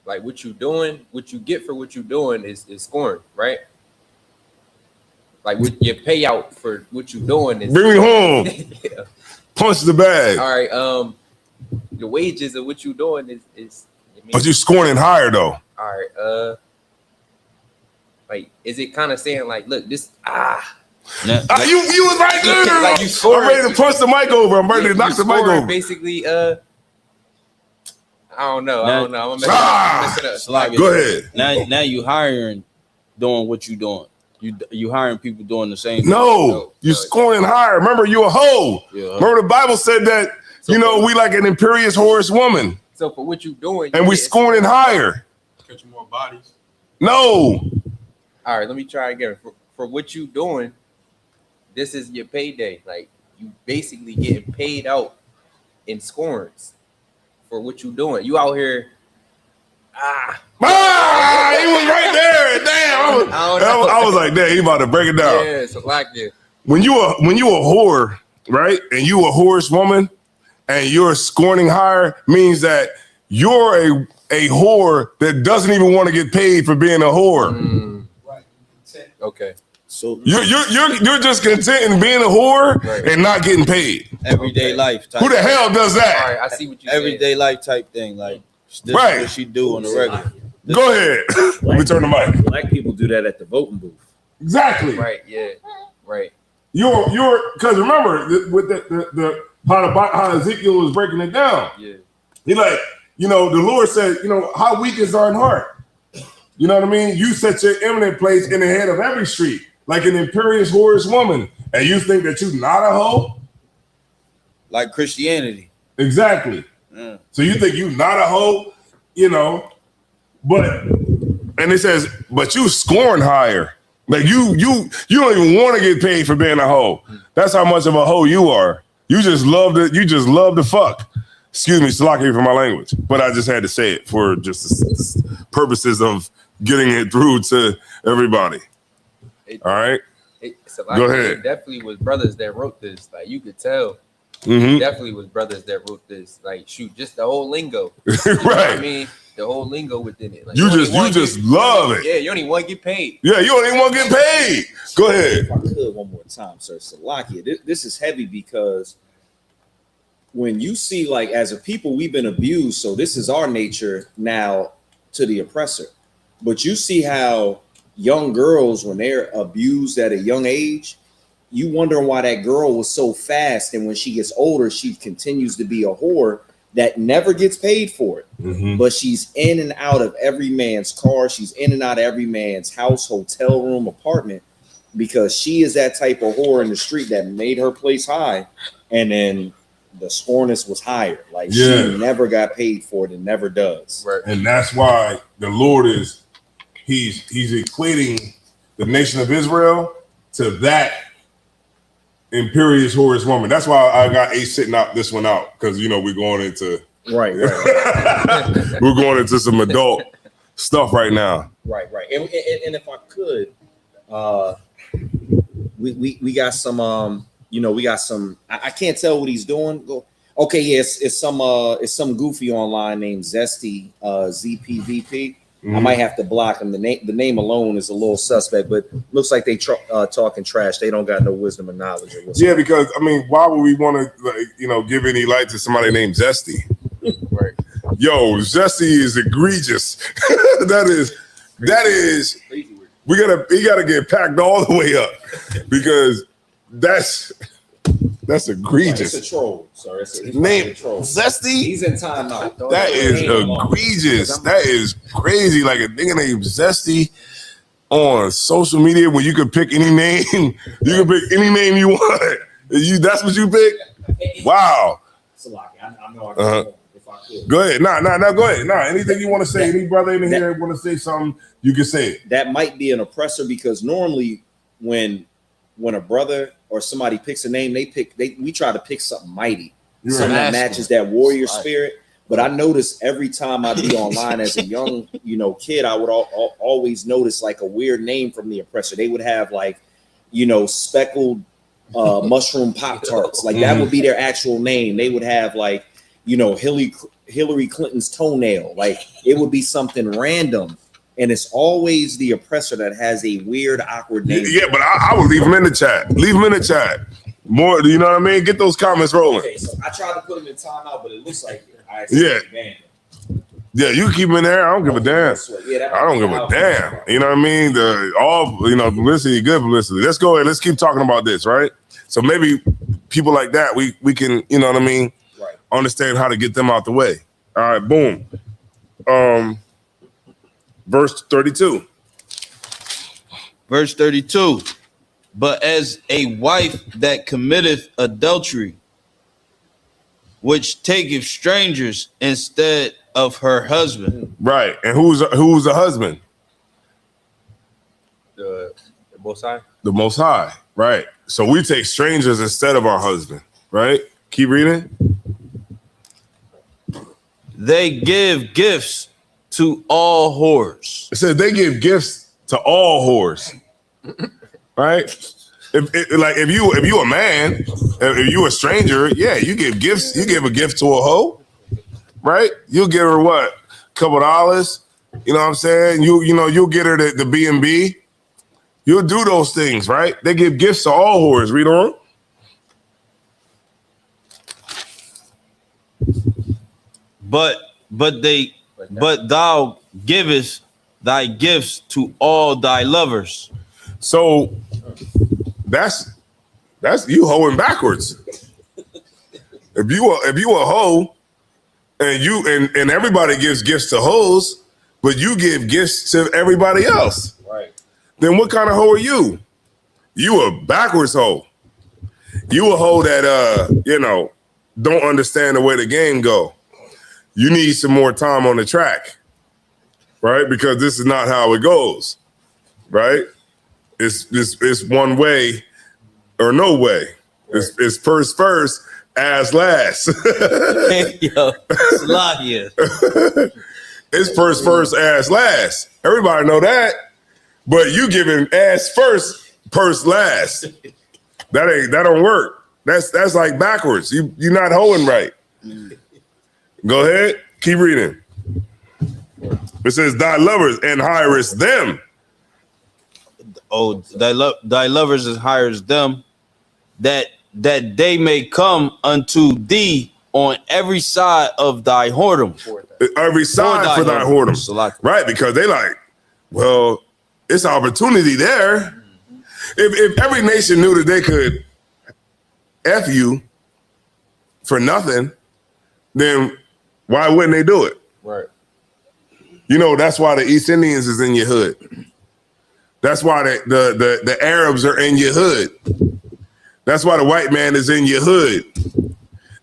what you doing, what you get for what you doing is scorn, right? Like what your payout for what you doing is bring me home. Yeah. Punch the bag. All right. The wages of what you doing is but you scorning higher though. All right. Is it kind of saying look, this Now, you was right there. Like you scoring. I'm ready to push the mic over. I'm ready to knock the mic over. Basically, I don't know. I'm gonna mess it up. Go ahead. Now you hiring, doing what you doing. You hiring people doing the same thing. No, you scoring higher. Remember, you a hoe. Remember, the Bible said that, we like an imperious whorish woman. So for what you doing, and we scoring higher. Catching more bodies. No. All right, let me try again. For what you doing, this is your payday. Like, you basically getting paid out in scorings for what you doing. You out here. He was right there. Damn, I was like, damn, he about to break it down. Yeah, so like this. When you a whore, right, and you a whorish woman, and you're scorning higher, means that you're a whore that doesn't even want to get paid for being a whore. Right. Okay. So you're just content in being a whore and not getting paid. Everyday life. Who the hell does that? All right, I see what you everyday life type thing. Like this is what she do on the regular. Go ahead. Let me turn the mic. Black people do that at the voting booth. Exactly. Right. Yeah. Right. You're because remember with the how Ezekiel was breaking it down. Yeah. He like, the Lord said, how weak is our heart? You know what I mean? You set your eminent place in the head of every street, like an imperious whorish woman, and you think that you're not a hoe? Like Christianity. Exactly. Yeah. So you think you're not a hoe, but and it says, but you scoring higher. Like you don't even want to get paid for being a hoe. That's how much of a hoe you are. You just love to fuck. Excuse me, Salaki for my language, but I just had to say it for just purposes of getting it through to everybody. All right, go ahead. It definitely was brothers that wrote this. Like, you could tell. Definitely was brothers that wrote this. Like, shoot, just the whole lingo. You know what I mean? The whole lingo within it. Like, you just love it. Yeah, you don't even want to get paid. Yeah, you don't even want to get paid. Go ahead. If I could one more time, sir. Salakia, this is heavy because when you see, like, as a people, we've been abused, so this is our nature now to the oppressor. But you see how young girls, when they're abused at a young age, you wondering why that girl was so fast, and when she gets older, she continues to be a whore that never gets paid for it. But she's in and out of every man's car. She's in and out of every man's house, hotel room, apartment, because she is that type of whore in the street that made her place high. And then the scorness was higher. Like, she never got paid for it and never does. Right. And that's why the Lord he's equating the nation of Israel to that imperious whorish woman. That's why I got Ace sitting out this one out, because we're going into right. We're going into some adult stuff right now. Right. And if I could, we got some we got some. I can't tell what he's doing. Okay, yes, it's some goofy online named Zesty ZPVP. I might have to block him. The name alone is a little suspect, but looks like they talking trash. They don't got no wisdom or knowledge. Yeah, because why would we want to give any light to somebody named Zesty? Right. Yo, Zesty is egregious. that is. He gotta get packed all the way up, because that's egregious. It's a troll, sir. It's name a troll. Zesty. He's in timeout. That is egregious. That is crazy. Like, a nigga named Zesty on social media, when you could pick any name, you can pick any name you want. That's what you pick. Wow. I know I can if I could. Go ahead. Nah, go ahead. Anything you want to say? Any brother in here want to say something? You can say it. That might be an oppressor, because normally when a brother or somebody picks a name, we try to pick something mighty, something that matches that warrior spirit. But I notice every time I be online as a young, kid, I would always notice like a weird name from the oppressor. They would have like, speckled mushroom Pop-Tarts. Like, that would be their actual name. They would have like, Hillary Clinton's toenail. Like, it would be something random. And it's always the oppressor that has a weird, awkward name. Yeah, but I would leave them in the chat. Leave them in the chat. More, you know what I mean? Get those comments rolling. Okay, so I tried to put them in timeout, but it looks like I yeah. abandoned. Yeah, you can keep them in there. I don't give a damn. I don't give a damn. You know what I mean? Publicity, good publicity. Let's go ahead. Let's keep talking about this, right? So maybe people like that, we can, you know what I mean? Right. Understand how to get them out the way. All right, boom. Verse 32. Verse 32. But as a wife that committeth adultery, which taketh strangers instead of her husband. Right. And who's the husband? The Most High. The Most High. Right. So we take strangers instead of our husband. Right. Keep reading. They give gifts to all whores. It says they give gifts to all whores. Right? If you a man, if you a stranger, yeah, you give gifts. You give a gift to a hoe, right? You'll give her what? A couple dollars. You know what I'm saying? You'll get her the B&B. You'll do those things, right? They give gifts to all whores. Read on. But thou givest thy gifts to all thy lovers. So that's you hoeing backwards. If you a hoe and everybody gives gifts to hoes, but you give gifts to everybody else, Right. then what kind of hoe are you? You a backwards hoe. You a hoe that don't understand the way the game go. You need some more time on the track, right? Because this is not how it goes, right? It's one way or no way. Right. It's first, ass last. Yo, Slakia. It's first, ass last. Everybody know that. But you giving ass first, purse last. That don't work. That's like backwards. You're not hoeing right. Go ahead. Keep reading. It says thy lovers and hirest them. Oh, thy lovers and hires them, that they may come unto thee on every side of thy whoredom. Every side for thy whoredom. Right, because they like, well, it's opportunity there. If every nation knew that they could F you for nothing, then why wouldn't they do it? Right. That's why the East Indians is in your hood. That's why the Arabs are in your hood. That's why the white man is in your hood.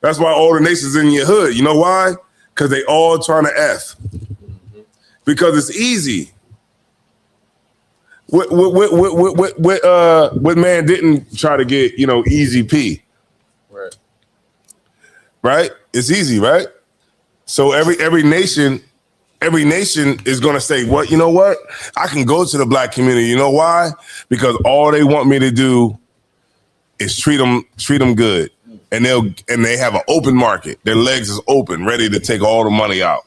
That's why all the nations in your hood. You know why? Because they all trying to F. Because it's easy. What man didn't try to get, easy P? Right. Right? It's easy, right? So every nation is going to say, what? You know what? I can go to the black community. You know why? Because all they want me to do is treat them good. And they have an open market. Their legs is open, ready to take all the money out.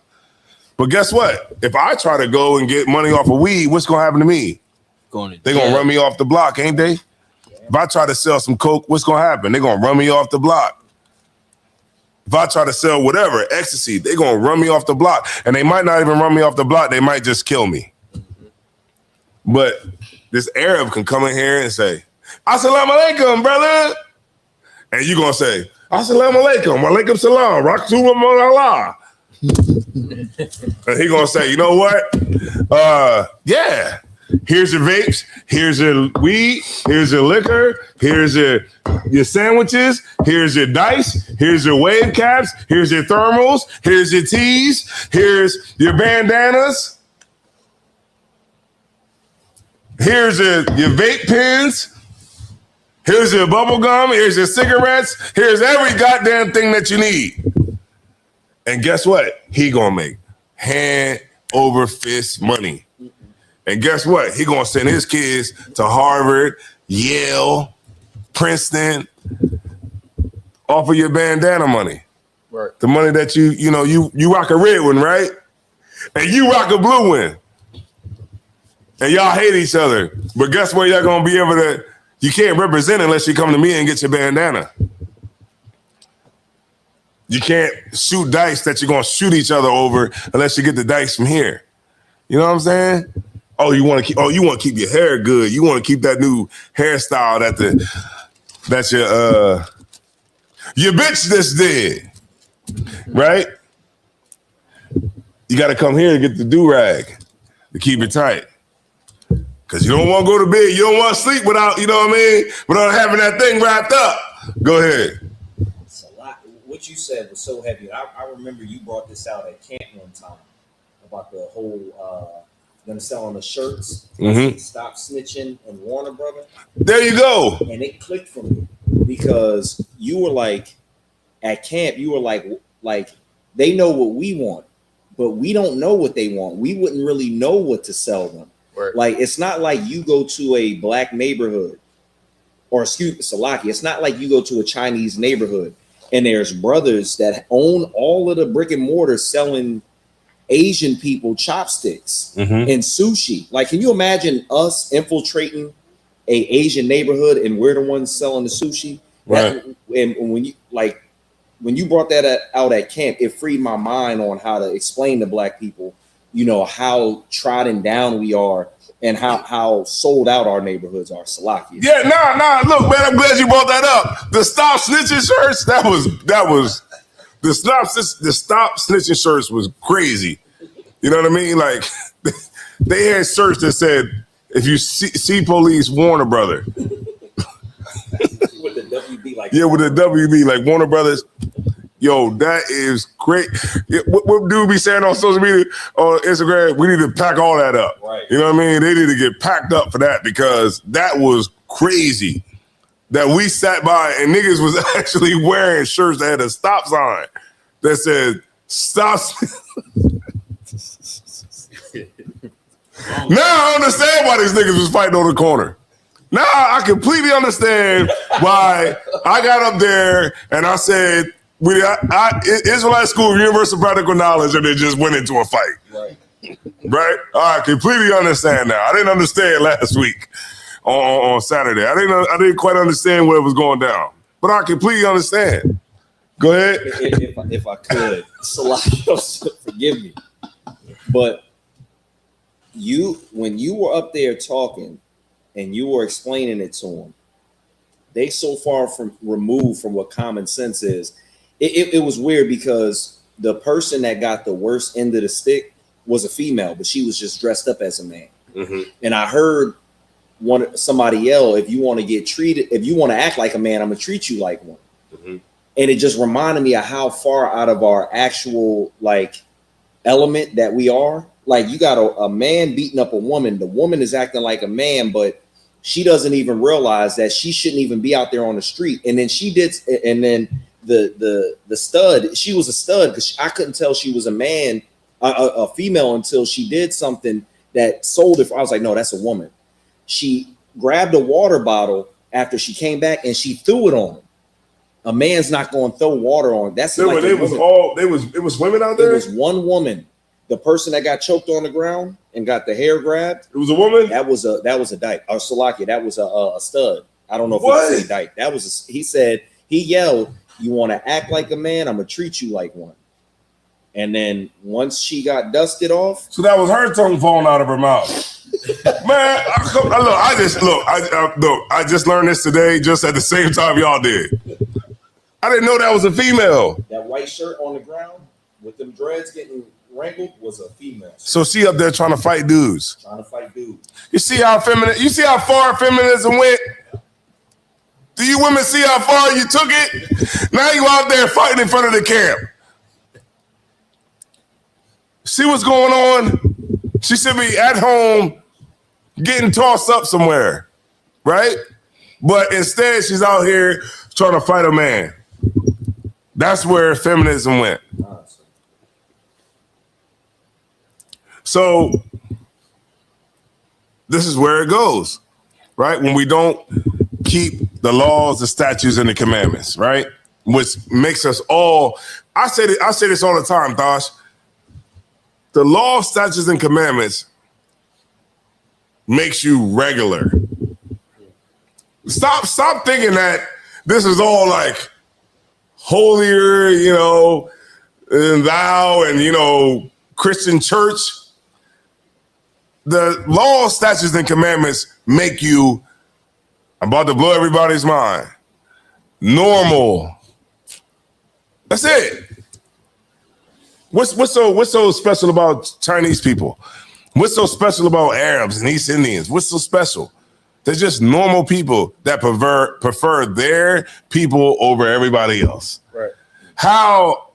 But guess what? If I try to go and get money off of weed, what's going to happen to me? They're going to run me off the block, ain't they? If I try to sell some coke, what's going to happen? They're going to run me off the block. If I try to sell whatever, ecstasy, they're going to run me off the block. And they might not even run me off the block. They might just kill me. But this Arab can come in here and say, Assalamu alaikum, brother. And you're going to say, Assalamu alaikum, wa alaikum salam, Rasulullah Allah. And he going to say, you know what? Yeah. Here's your vapes. Here's your weed. Here's your liquor. Here's your sandwiches. Here's your dice. Here's your wave caps. Here's your thermals. Here's your teas. Here's your bandanas. Here's your vape pens. Here's your bubble gum. Here's your cigarettes. Here's every goddamn thing that you need. And guess what? He gonna make hand over fist money. And guess what? He gonna send his kids to Harvard, Yale, Princeton, off of your bandana money. Right. The money that you rock a red one, right? And you rock a blue one. And y'all hate each other. But guess what? Y'all gonna be able to, you can't represent unless you come to me and get your bandana. You can't shoot dice that you're gonna shoot each other over unless you get the dice from here. You know what I'm saying? Oh, you want to keep your hair good. You want to keep that new hairstyle that your bitch just did, right? You got to come here to get the do-rag to keep it tight. Because you don't want to go to bed. You don't want to sleep without, you know what I mean? Without having that thing wrapped up. Go ahead. It's a lot. What you said was so heavy. I remember you brought this out at camp one time about the whole them selling the shirts. Stop Snitching and Warner Brother. There you go. And it clicked for me because you were like, at camp, you were like they know what we want, but we don't know what they want. We wouldn't really know what to sell them. Right. Like, it's not like you go to a black neighborhood, or excuse me, Salaki, it's not like you go to a Chinese neighborhood and there's brothers that own all of the brick and mortar selling Asian people chopsticks and sushi. Like, can you imagine us infiltrating a Asian neighborhood and we're the ones selling the sushi? Right. And when you brought that out at camp, it freed my mind on how to explain to black people, you know, how trodden down we are and how sold out our neighborhoods are. Salaki. Yeah, nah. Look, man, I'm glad you brought that up. The Stop Snitching shirts, that was the Stop Snitching shirts was crazy. You know what I mean? Like, they had shirts that said, if you see police, Warner Brother. With the WB, like, yeah, with the WB, like Warner Brothers. Yo, that is great. What dude be saying on social media, on Instagram, we need to pack all that up. Right. You know what I mean? They need to get packed up for that because that was crazy. That we sat by and niggas was actually wearing shirts that had a stop sign that said, stop. Now I understand why these niggas was fighting on the corner. Now I completely understand why I got up there and I said, Israelite School of Universal Practical Knowledge, and they just went into a fight. Right? I completely understand now. I didn't understand last week on Saturday. I didn't quite understand what was going down, but I completely understand. Go ahead. If I could, Salaki, forgive me, but when you were up there talking and you were explaining it to them, they so far removed from what common sense is. It was weird because the person that got the worst end of the stick was a female, but she was just dressed up as a man. And I heard somebody yell, if you want to act like a man, I'm gonna treat you like one. And it just reminded me of how far out of our actual like element that we are. Like, you got a man beating up a woman. The woman is acting like a man, but she doesn't even realize that she shouldn't even be out there on the street. And then she did, and then the stud, she was a stud because I couldn't tell she was a man, a female, until she did something that sold it. I was like, no, that's a woman. She grabbed a water bottle after she came back and she threw it on him. A man's not going to throw water on. It was women out there. It was one woman. The person that got choked on the ground and got the hair grabbed. It was a woman. That was a dyke. Or Salaki, that was a stud. I don't know if what? It was a dyke. That was he yelled, "You want to act like a man? I'm gonna treat you like one." And then once she got dusted off, so that was her tongue falling out of her mouth. Man, I just learned this today, just at the same time y'all did. I didn't know that was a female. That white shirt on the ground with them dreads getting wrangled was a female. So she up there trying to fight dudes. You see how far feminism went? Do you women see how far you took it? Now you out there fighting in front of the camp. See what's going on? She should be at home getting tossed up somewhere, right? But instead she's out here trying to fight a man. That's where feminism went. So this is where it goes, right? When we don't keep the laws, the statutes, and the commandments, right? Which makes us all, I say this all the time, Tosh. The law, statutes, and commandments makes you regular. Stop thinking that this is all like holier, you know, than thou and, you know, Christian church. The law, statutes, and commandments make you, I'm about to blow everybody's mind, normal. That's it. What's so special about Chinese people? What's so special about Arabs and East Indians? What's so special? They're just normal people that prefer their people over everybody else. Right. How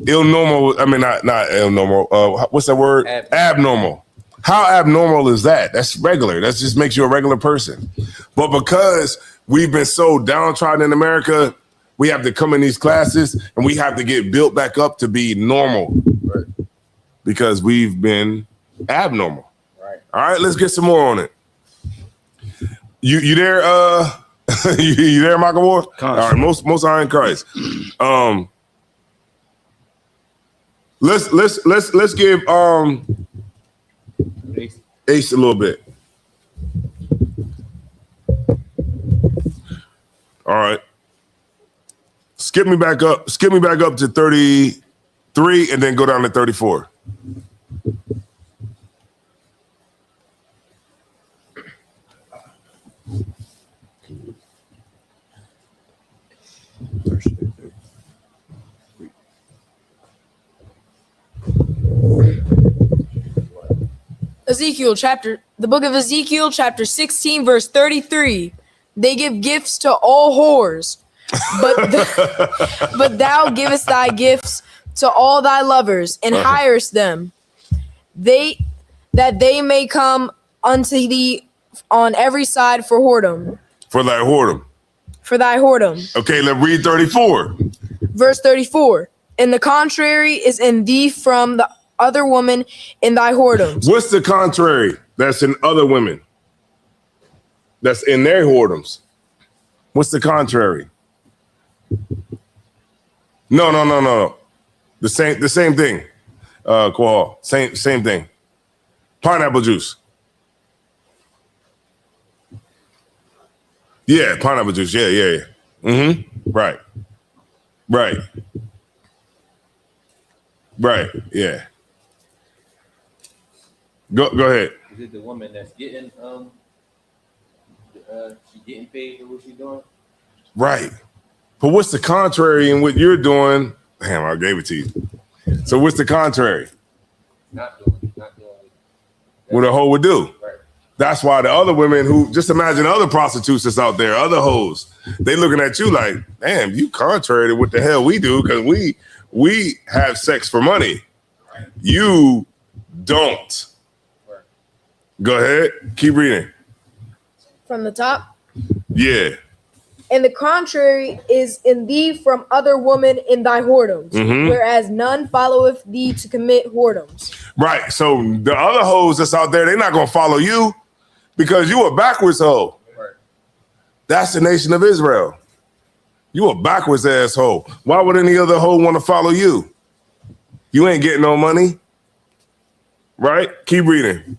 abnormal? I mean, not abnormal. What's that word? Abnormal. How abnormal is that? That's regular. That just makes you a regular person. But because we've been so downtrodden in America, we have to come in these classes and we have to get built back up to be normal. Right. Because we've been abnormal. Right. All right, let's get some more on it. You there? You there, Michael Ward? All right, most are in Christ. Let's give Ace a little bit. All right. Skip me back up to 33 and then go down to 34. The book of Ezekiel, chapter 16, verse 33. They give gifts to all whores, but thou givest thy gifts to all thy lovers and hirest them, that they may come unto thee on every side for whoredom. For thy whoredom. For thy whoredom. Okay, let's read 34. Verse 34. And the contrary is in thee from the other woman in thy whoredoms. What's the contrary that's in other women? That's in their whoredoms. What's the contrary? No. The same thing. Qual. Same thing. Pineapple juice. Yeah, pineapple juice. Yeah. Mm-hmm. Right. Yeah. Go ahead. Is it the woman that's getting she getting paid for what she's doing? Right. But what's the contrary in what you're doing? Damn, I gave it to you. So what's the contrary? Not doing what a hoe would do. Right. That's why the other women who, just imagine other prostitutes that's out there, other hoes, they looking at you like, damn, you contrary to what the hell we do because we have sex for money. You don't. Right. Go ahead. Keep reading. From the top. Yeah. And the contrary is in thee from other women in thy whoredoms, whereas none followeth thee to commit whoredoms. Right. So the other hoes that's out there, they're not going to follow you because you a backwards hoe. Right. That's the nation of Israel. You a backwards asshole. Why would any other hoe want to follow you? You ain't getting no money. Right? Keep reading.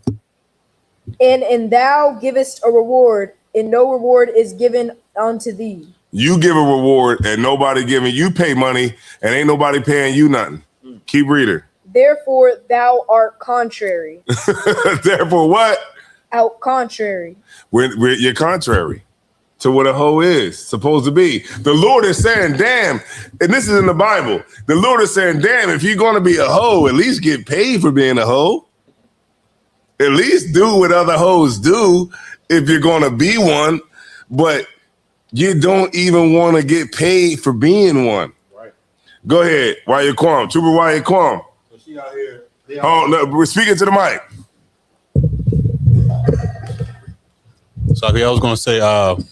And thou givest a reward, and no reward is given unto thee. You give a reward and nobody giving you pay money and ain't nobody paying you nothing. Keep reading. Therefore thou art contrary. Therefore what? Out contrary. You're contrary to what a hoe is supposed to be. The Lord is saying, damn, and this is in the Bible. The Lord is saying, damn, if you're going to be a hoe, at least get paid for being a hoe. At least do what other hoes do if you're going to be one, but you don't even want to get paid for being one. Right. Go ahead. Why you Kwam? Trooper, why you Kwam? So she out here. Oh, no, we're speaking to the mic. So I was going to say,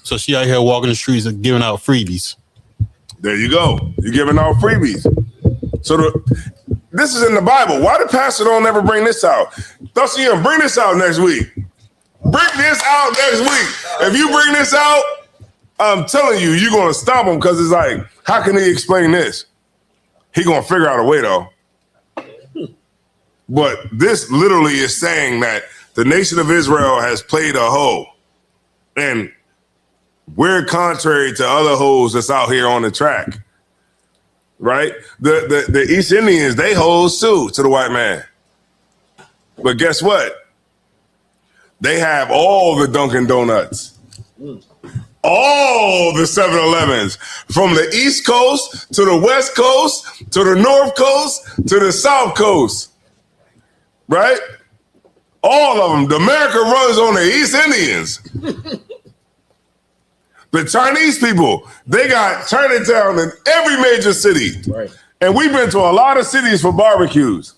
so she out here walking the streets and giving out freebies. There you go. You're giving out freebies. So this is in the Bible. Why the pastor don't ever bring this out? Thus, bring this out next week. Bring this out next week. If you bring this out, I'm telling you, you're going to stop him because it's like, how can he explain this? He going to figure out a way, though. But this literally is saying that the nation of Israel has played a hoe. And We're contrary to other hoes that's out here on the track, right? The East Indians, they hoes too to the white man. But guess what? They have all the Dunkin' Donuts, all the 7-Elevens, from the East Coast to the West Coast to the North Coast to the South Coast, right? All of them. The America runs on the East Indians. The Chinese people, they got Chinatown in every major city. Right. And we've been to a lot of cities for barbecues.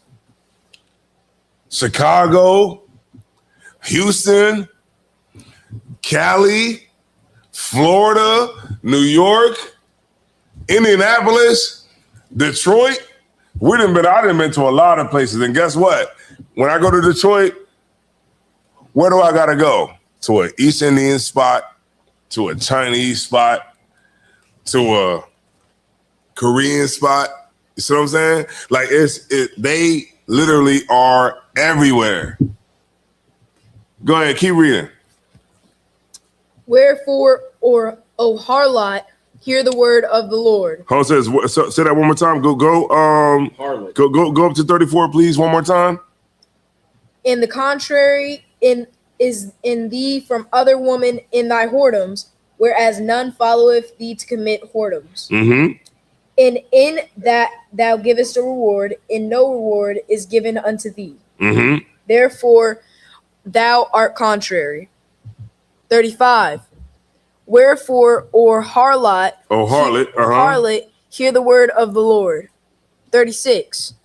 Chicago, Houston, Cali, Florida, New York, Indianapolis, Detroit. I done been to a lot of places. And guess what? When I go to Detroit, where do I gotta go? To an East Indian spot, to a Chinese spot, to a Korean spot. You see what I'm saying? Like they literally are everywhere. Go ahead, keep reading. Wherefore, O harlot, hear the word of the Lord. Hold on, say that one more time. Go up to 34, please, one more time. And the contrary is in thee from other women in thy whoredoms, whereas none followeth thee to commit whoredoms. Mm-hmm. And in that thou givest a reward, and no reward is given unto thee. Mm-hmm. Therefore, thou art contrary. 35. Wherefore, harlot, harlot, hear the word of the Lord. 36.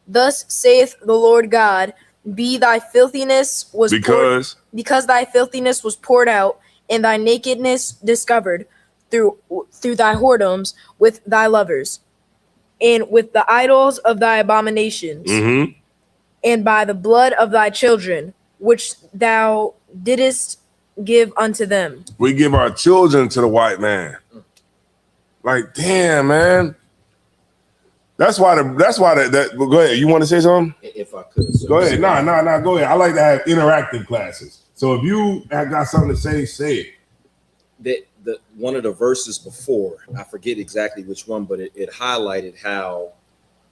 Thus saith the Lord God, be thy filthiness was because thy filthiness was poured out, and thy nakedness discovered through thy whoredoms with thy lovers, and with the idols of thy abominations, and by the blood of thy children, which thou didst give unto them. We give our children to the white man. Like, damn, man. That's why go ahead. You want to say something? If I could. So go ahead. Nah, go ahead. I like to have interactive classes. So if you have got something to say it. The one of the verses before, I forget exactly which one, but it highlighted how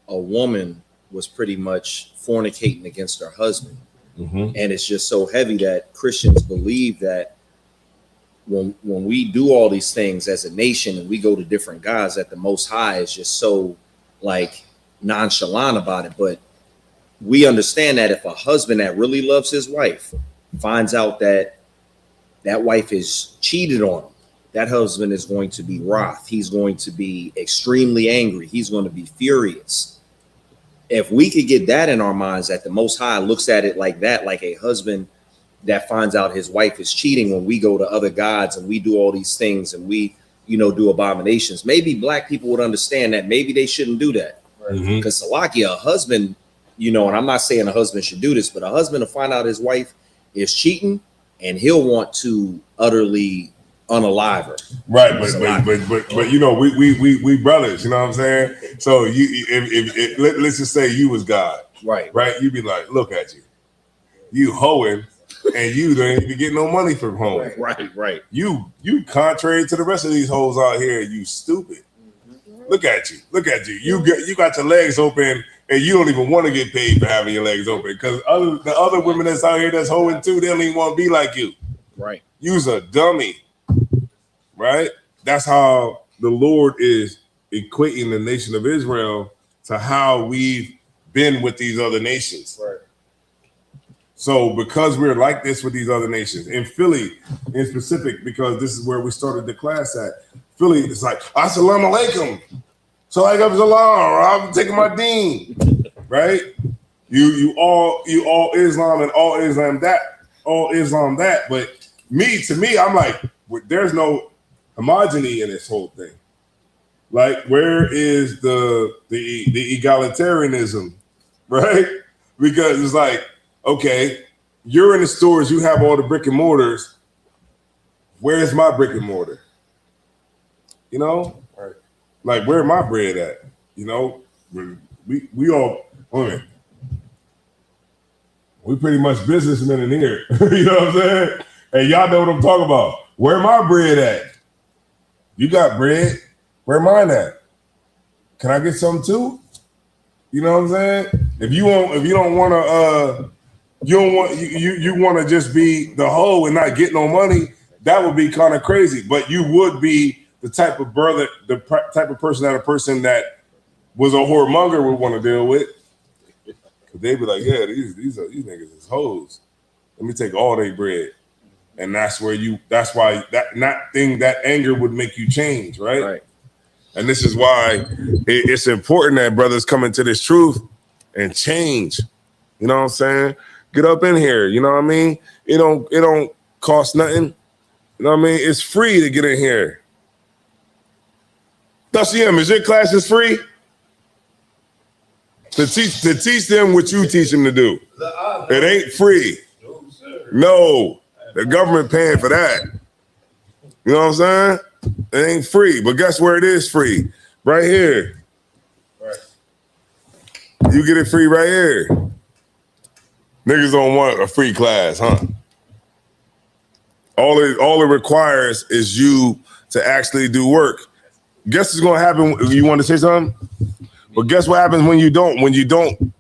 a woman was pretty much fornicating against her husband. And it's just so heavy that Christians believe that when we do all these things as a nation and we go to different gods, that the Most High is just so like nonchalant about it. But we understand that if a husband that really loves his wife finds out that that wife is cheated on him, that husband is going to be wroth. He's going to be extremely angry. He's going to be furious. If we could get that in our minds, that the Most High looks at it like that, like a husband that finds out his wife is cheating when we go to other gods and we do all these things and we, do abominations. Maybe black people would understand that maybe they shouldn't do that. Because Salakia, a husband, and I'm not saying a husband should do this, but a husband to find out his wife is cheating and he'll want to utterly unalive her. Right, but we brothers, you know what I'm saying? So if let's just say you was God. Right. You'd be like, look at you hoeing, and you don't even get no money from home. Right. You contrary to the rest of these hoes out here, you stupid. Look at you. You got your legs open, and you don't even want to get paid for having your legs open. Because the other women that's out here that's hoeing too, they don't even want to be like you. Right. You's a dummy. Right? That's how the Lord is equating the nation of Israel to how we've been with these other nations. Right. So because we're like this with these other nations, in Philly in specific, because this is where we started the class at, Philly, it's like, assalamu alaikum. Salaikum salam, I'm taking my deen. Right? You all Islam and all Islam that. But to me, I'm like, there's no homogeny in this whole thing. Like, where is the egalitarianism, right? Because it's like, okay, you're in the stores, you have all the brick and mortars. Where's my brick and mortar? Right. Like, where my bread at? We all women. We pretty much businessmen in here. You know what I'm saying? And y'all know what I'm talking about. Where my bread at? You got bread. Where mine at? Can I get some too? You know what I'm saying? If you don't want to, you want to just be the hoe and not get no money. That would be kind of crazy. But you would be the type of brother, type of person that was a whoremonger would want to deal with. Cause they'd be like, yeah, these niggas is hoes. Let me take all their bread. And that's why that anger would make you change, right? Right. And this is why it's important that brothers come into this truth and change. You know what I'm saying? Get up in here. You know what I mean? It don't cost nothing. You know what I mean? It's free to get in here. WCM, is your classes free? To teach them what you teach them to do. It ain't free. No, the government paying for that. You know what I'm saying? It ain't free, but guess where it is free? Right here. Right. You get it free right here. Niggas don't want a free class, huh? All it requires is you to actually do work. Guess what's gonna happen? You want to say something? But guess what happens when you don't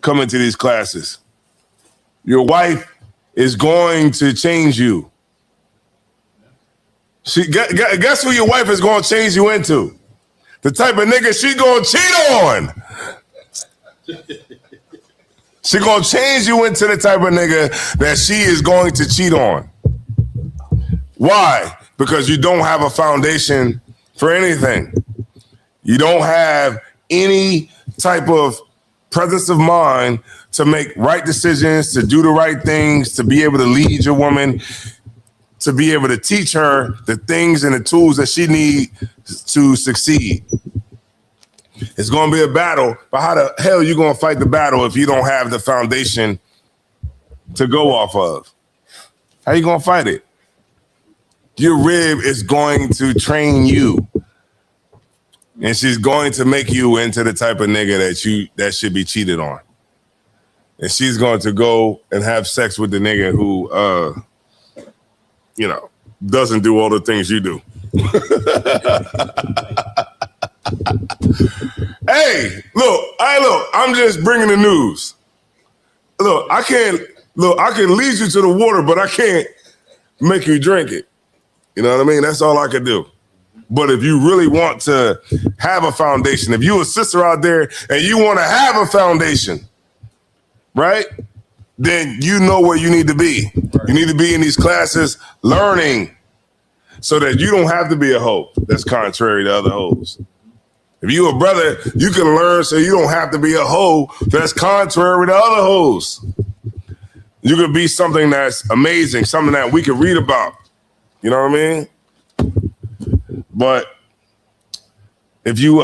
come into these classes? Your wife is going to change you. Guess who your wife is going to change you into? The type of nigga she going to cheat on. She going to change you into the type of nigga that she is going to cheat on. Why? Because you don't have a foundation for anything. You don't have any type of presence of mind to make right decisions, to do the right things, to be able to lead your woman, to be able to teach her the things and the tools that she needs to succeed. It's going to be a battle, but how the hell are you going to fight the battle if you don't have the foundation to go off of? How you going to fight it? Your rib is going to train you. And she's going to make you into the type of nigga that should be cheated on. And she's going to go and have sex with the nigga who, doesn't do all the things you do. Hey, look, I'm just bringing the news. Look, I can lead you to the water, but I can't make you drink it. You know what I mean? That's all I can do. But if you really want to have a foundation, if you're a sister out there and you want to have a foundation, right? Then you know where you need to be. You need to be in these classes learning so that you don't have to be a hoe that's contrary to other hoes. If you a brother, you can learn so you don't have to be a hoe that's contrary to other hoes. You could be something that's amazing, something that we could read about. You know what I mean? But if you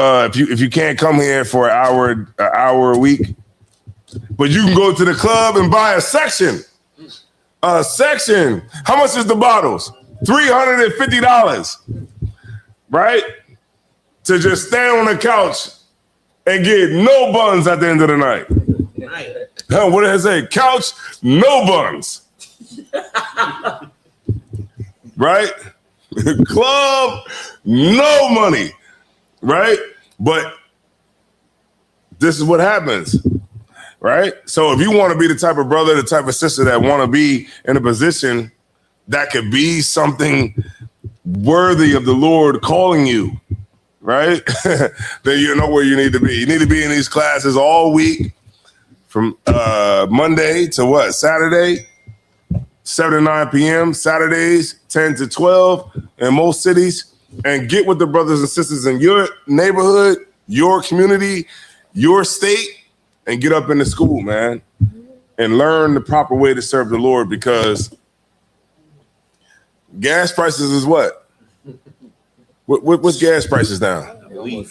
can't come here for an hour a week, but you can go to the club and buy a section. A section. How much is the bottles? $350, right? To just stand on the couch and get no buns at the end of the night. Right. What did I say? Couch, no buns. Right? Club, no money. Right? But this is what happens. Right? So if you want to be the type of brother, the type of sister that want to be in a position that could be something worthy of the Lord calling you, right? Then you know where you need to be. You need to be in these classes all week from Monday to Saturday, 7 to 9 p.m. Saturdays, 10 to 12 in most cities, and get with the brothers and sisters in your neighborhood, your community, your state, and get up in the school, man, and learn the proper way to serve the Lord, because gas prices is what? What's gas prices now? You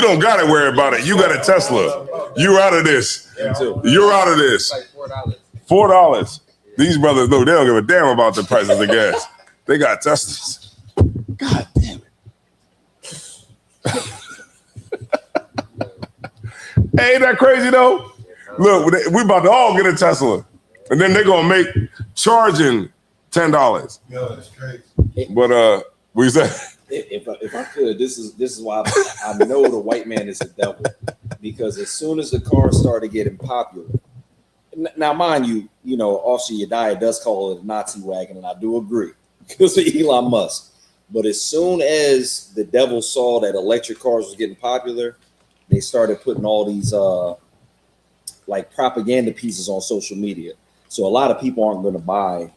don't got to worry about it. You got a Tesla. You're out of this. You're out of this. $4. These brothers, no, they don't give a damn about the prices of gas. They got Teslas. God damn it. Hey, ain't that crazy though? Look, we about to all get a Tesla, and then they're gonna make charging $10. Yo, that's crazy. But we said If I could, this is why I know the white man is a devil, because as soon as the cars started getting popular, now mind you, Officer Yediah does call it a Nazi wagon, and I do agree because of Elon Musk. But as soon as the devil saw that electric cars was getting popular, they started putting all these like propaganda pieces on social media. So a lot of people aren't going to buy,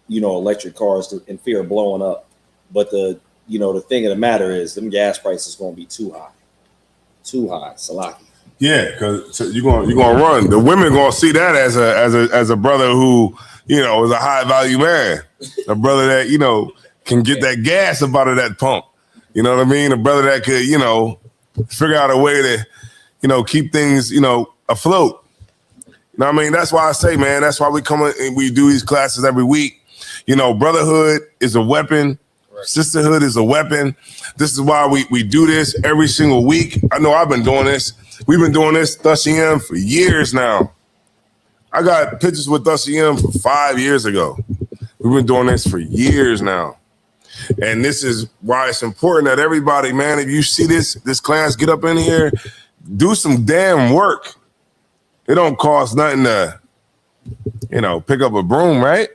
electric cars in fear of blowing up. But the thing of the matter is, them gas prices going to be too high, Salaki. Yeah, because you're gonna run. The women gonna see that as a brother who is a high value man, a brother that can get that gas up out of that pump. You know what I mean? A brother that could figure out a way to keep things afloat. You know what I mean? That's why I say, man. That's why we come and we do these classes every week. Brotherhood is a weapon. Right. Sisterhood is a weapon. This is why we do this every single week. I know I've been doing this. We've been doing this, Thusiem, for years now. I got pictures with Thusiem from 5 years ago. We've been doing this for years now. And this is why it's important that everybody, man, if you see this class, get up in here, do some damn work. It don't cost nothing to, pick up a broom, right?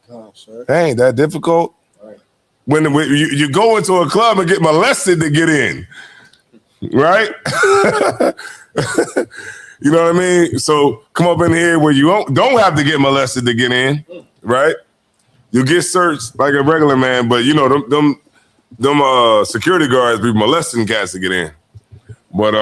Oh, sir. That ain't that difficult. Right. When you go into a club and get molested to get in, right? You know what I mean? So come up in here where you don't have to get molested to get in, right? You get searched like a regular man, but them security guards be molesting cats to get in. But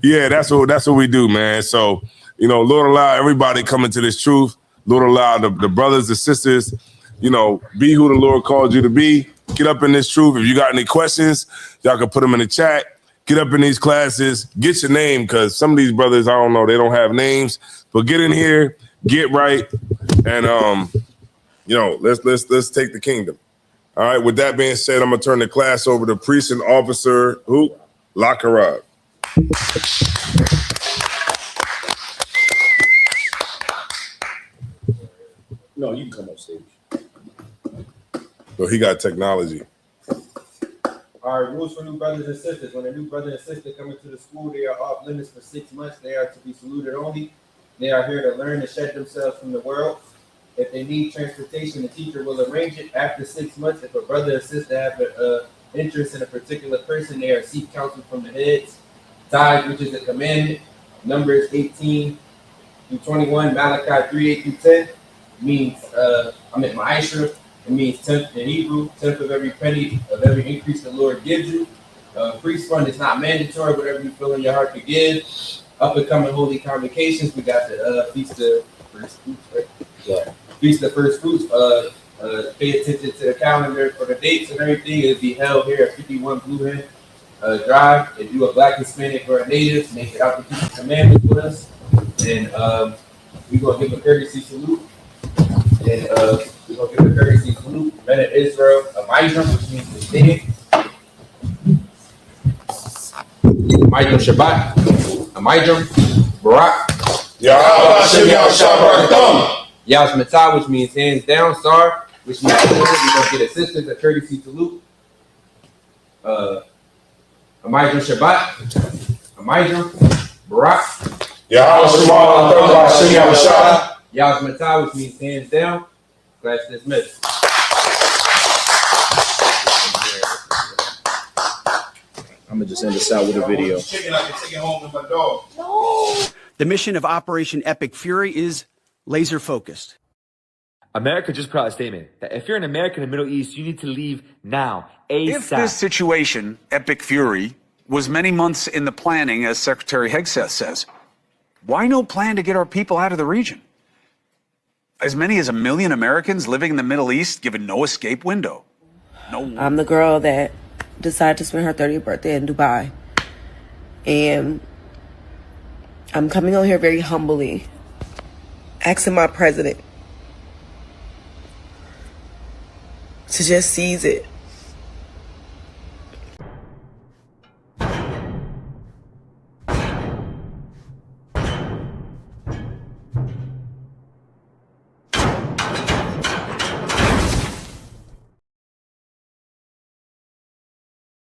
yeah, that's what we do, man. So Lord allow everybody coming to this truth. Lord allow the brothers and sisters, be who the Lord called you to be. Get up in this truth. If you got any questions, y'all can put them in the chat. Get up in these classes. Get your name, because some of these brothers, I don't know, they don't have names. But get in here, get right, and let's take the kingdom. All right. With that being said, I'm gonna turn the class over to Priest and Officer Lakarab. No, you can come up stage. So he got technology. All right, rules for new brothers and sisters. When a new brother and sister come into the school, they are off limits for 6 months. They are to be saluted only. They are here to learn and shed themselves from the world. If they need transportation, the teacher will arrange it. After 6 months, if a brother or sister have an interest in a particular person, they are seek counsel from the heads. Tithe, which is a commandment. Numbers 18 through 21, Malachi 3, 8 through 10, means, Ma'asher. It means 10th in Hebrew, 10th of every penny of every increase the Lord gives you. Priest fund is not mandatory, whatever you feel in your heart to give. Up and coming holy convocations, we got the Feast of First Fruits, right? Yeah. Feast of First Fruits. Pay attention to the calendar for the dates and everything. It'll be held here at 51 Blue Hen Drive. If you are Black, Hispanic, or a Native, make it out to keep the commandments with us. And we're going to give a courtesy salute. And we're going to give a courtesy salute. Men of Israel, Amidram, which means the dead. Amidram Shabbat. Amidram Barak. Yaz Matah, which means hands down. Sar, which means we're going to get assistance, a courtesy salute. Amidram Shabbat. Amidram Barak. Yaz Matah, which means hands down. Class dismissed. I'm gonna just end this out with a video. The mission of Operation Epic Fury is laser focused. America just put out a statement that if you're an American in the Middle East, you need to leave now, ASAP. If this situation, Epic Fury, was many months in the planning, as Secretary Hegseth says, why no plan to get our people out of the region? As many as 1 million Americans living in the Middle East given no escape window. No. I'm the girl that decided to spend her 30th birthday in Dubai. And I'm coming on here very humbly, asking my president to just seize it.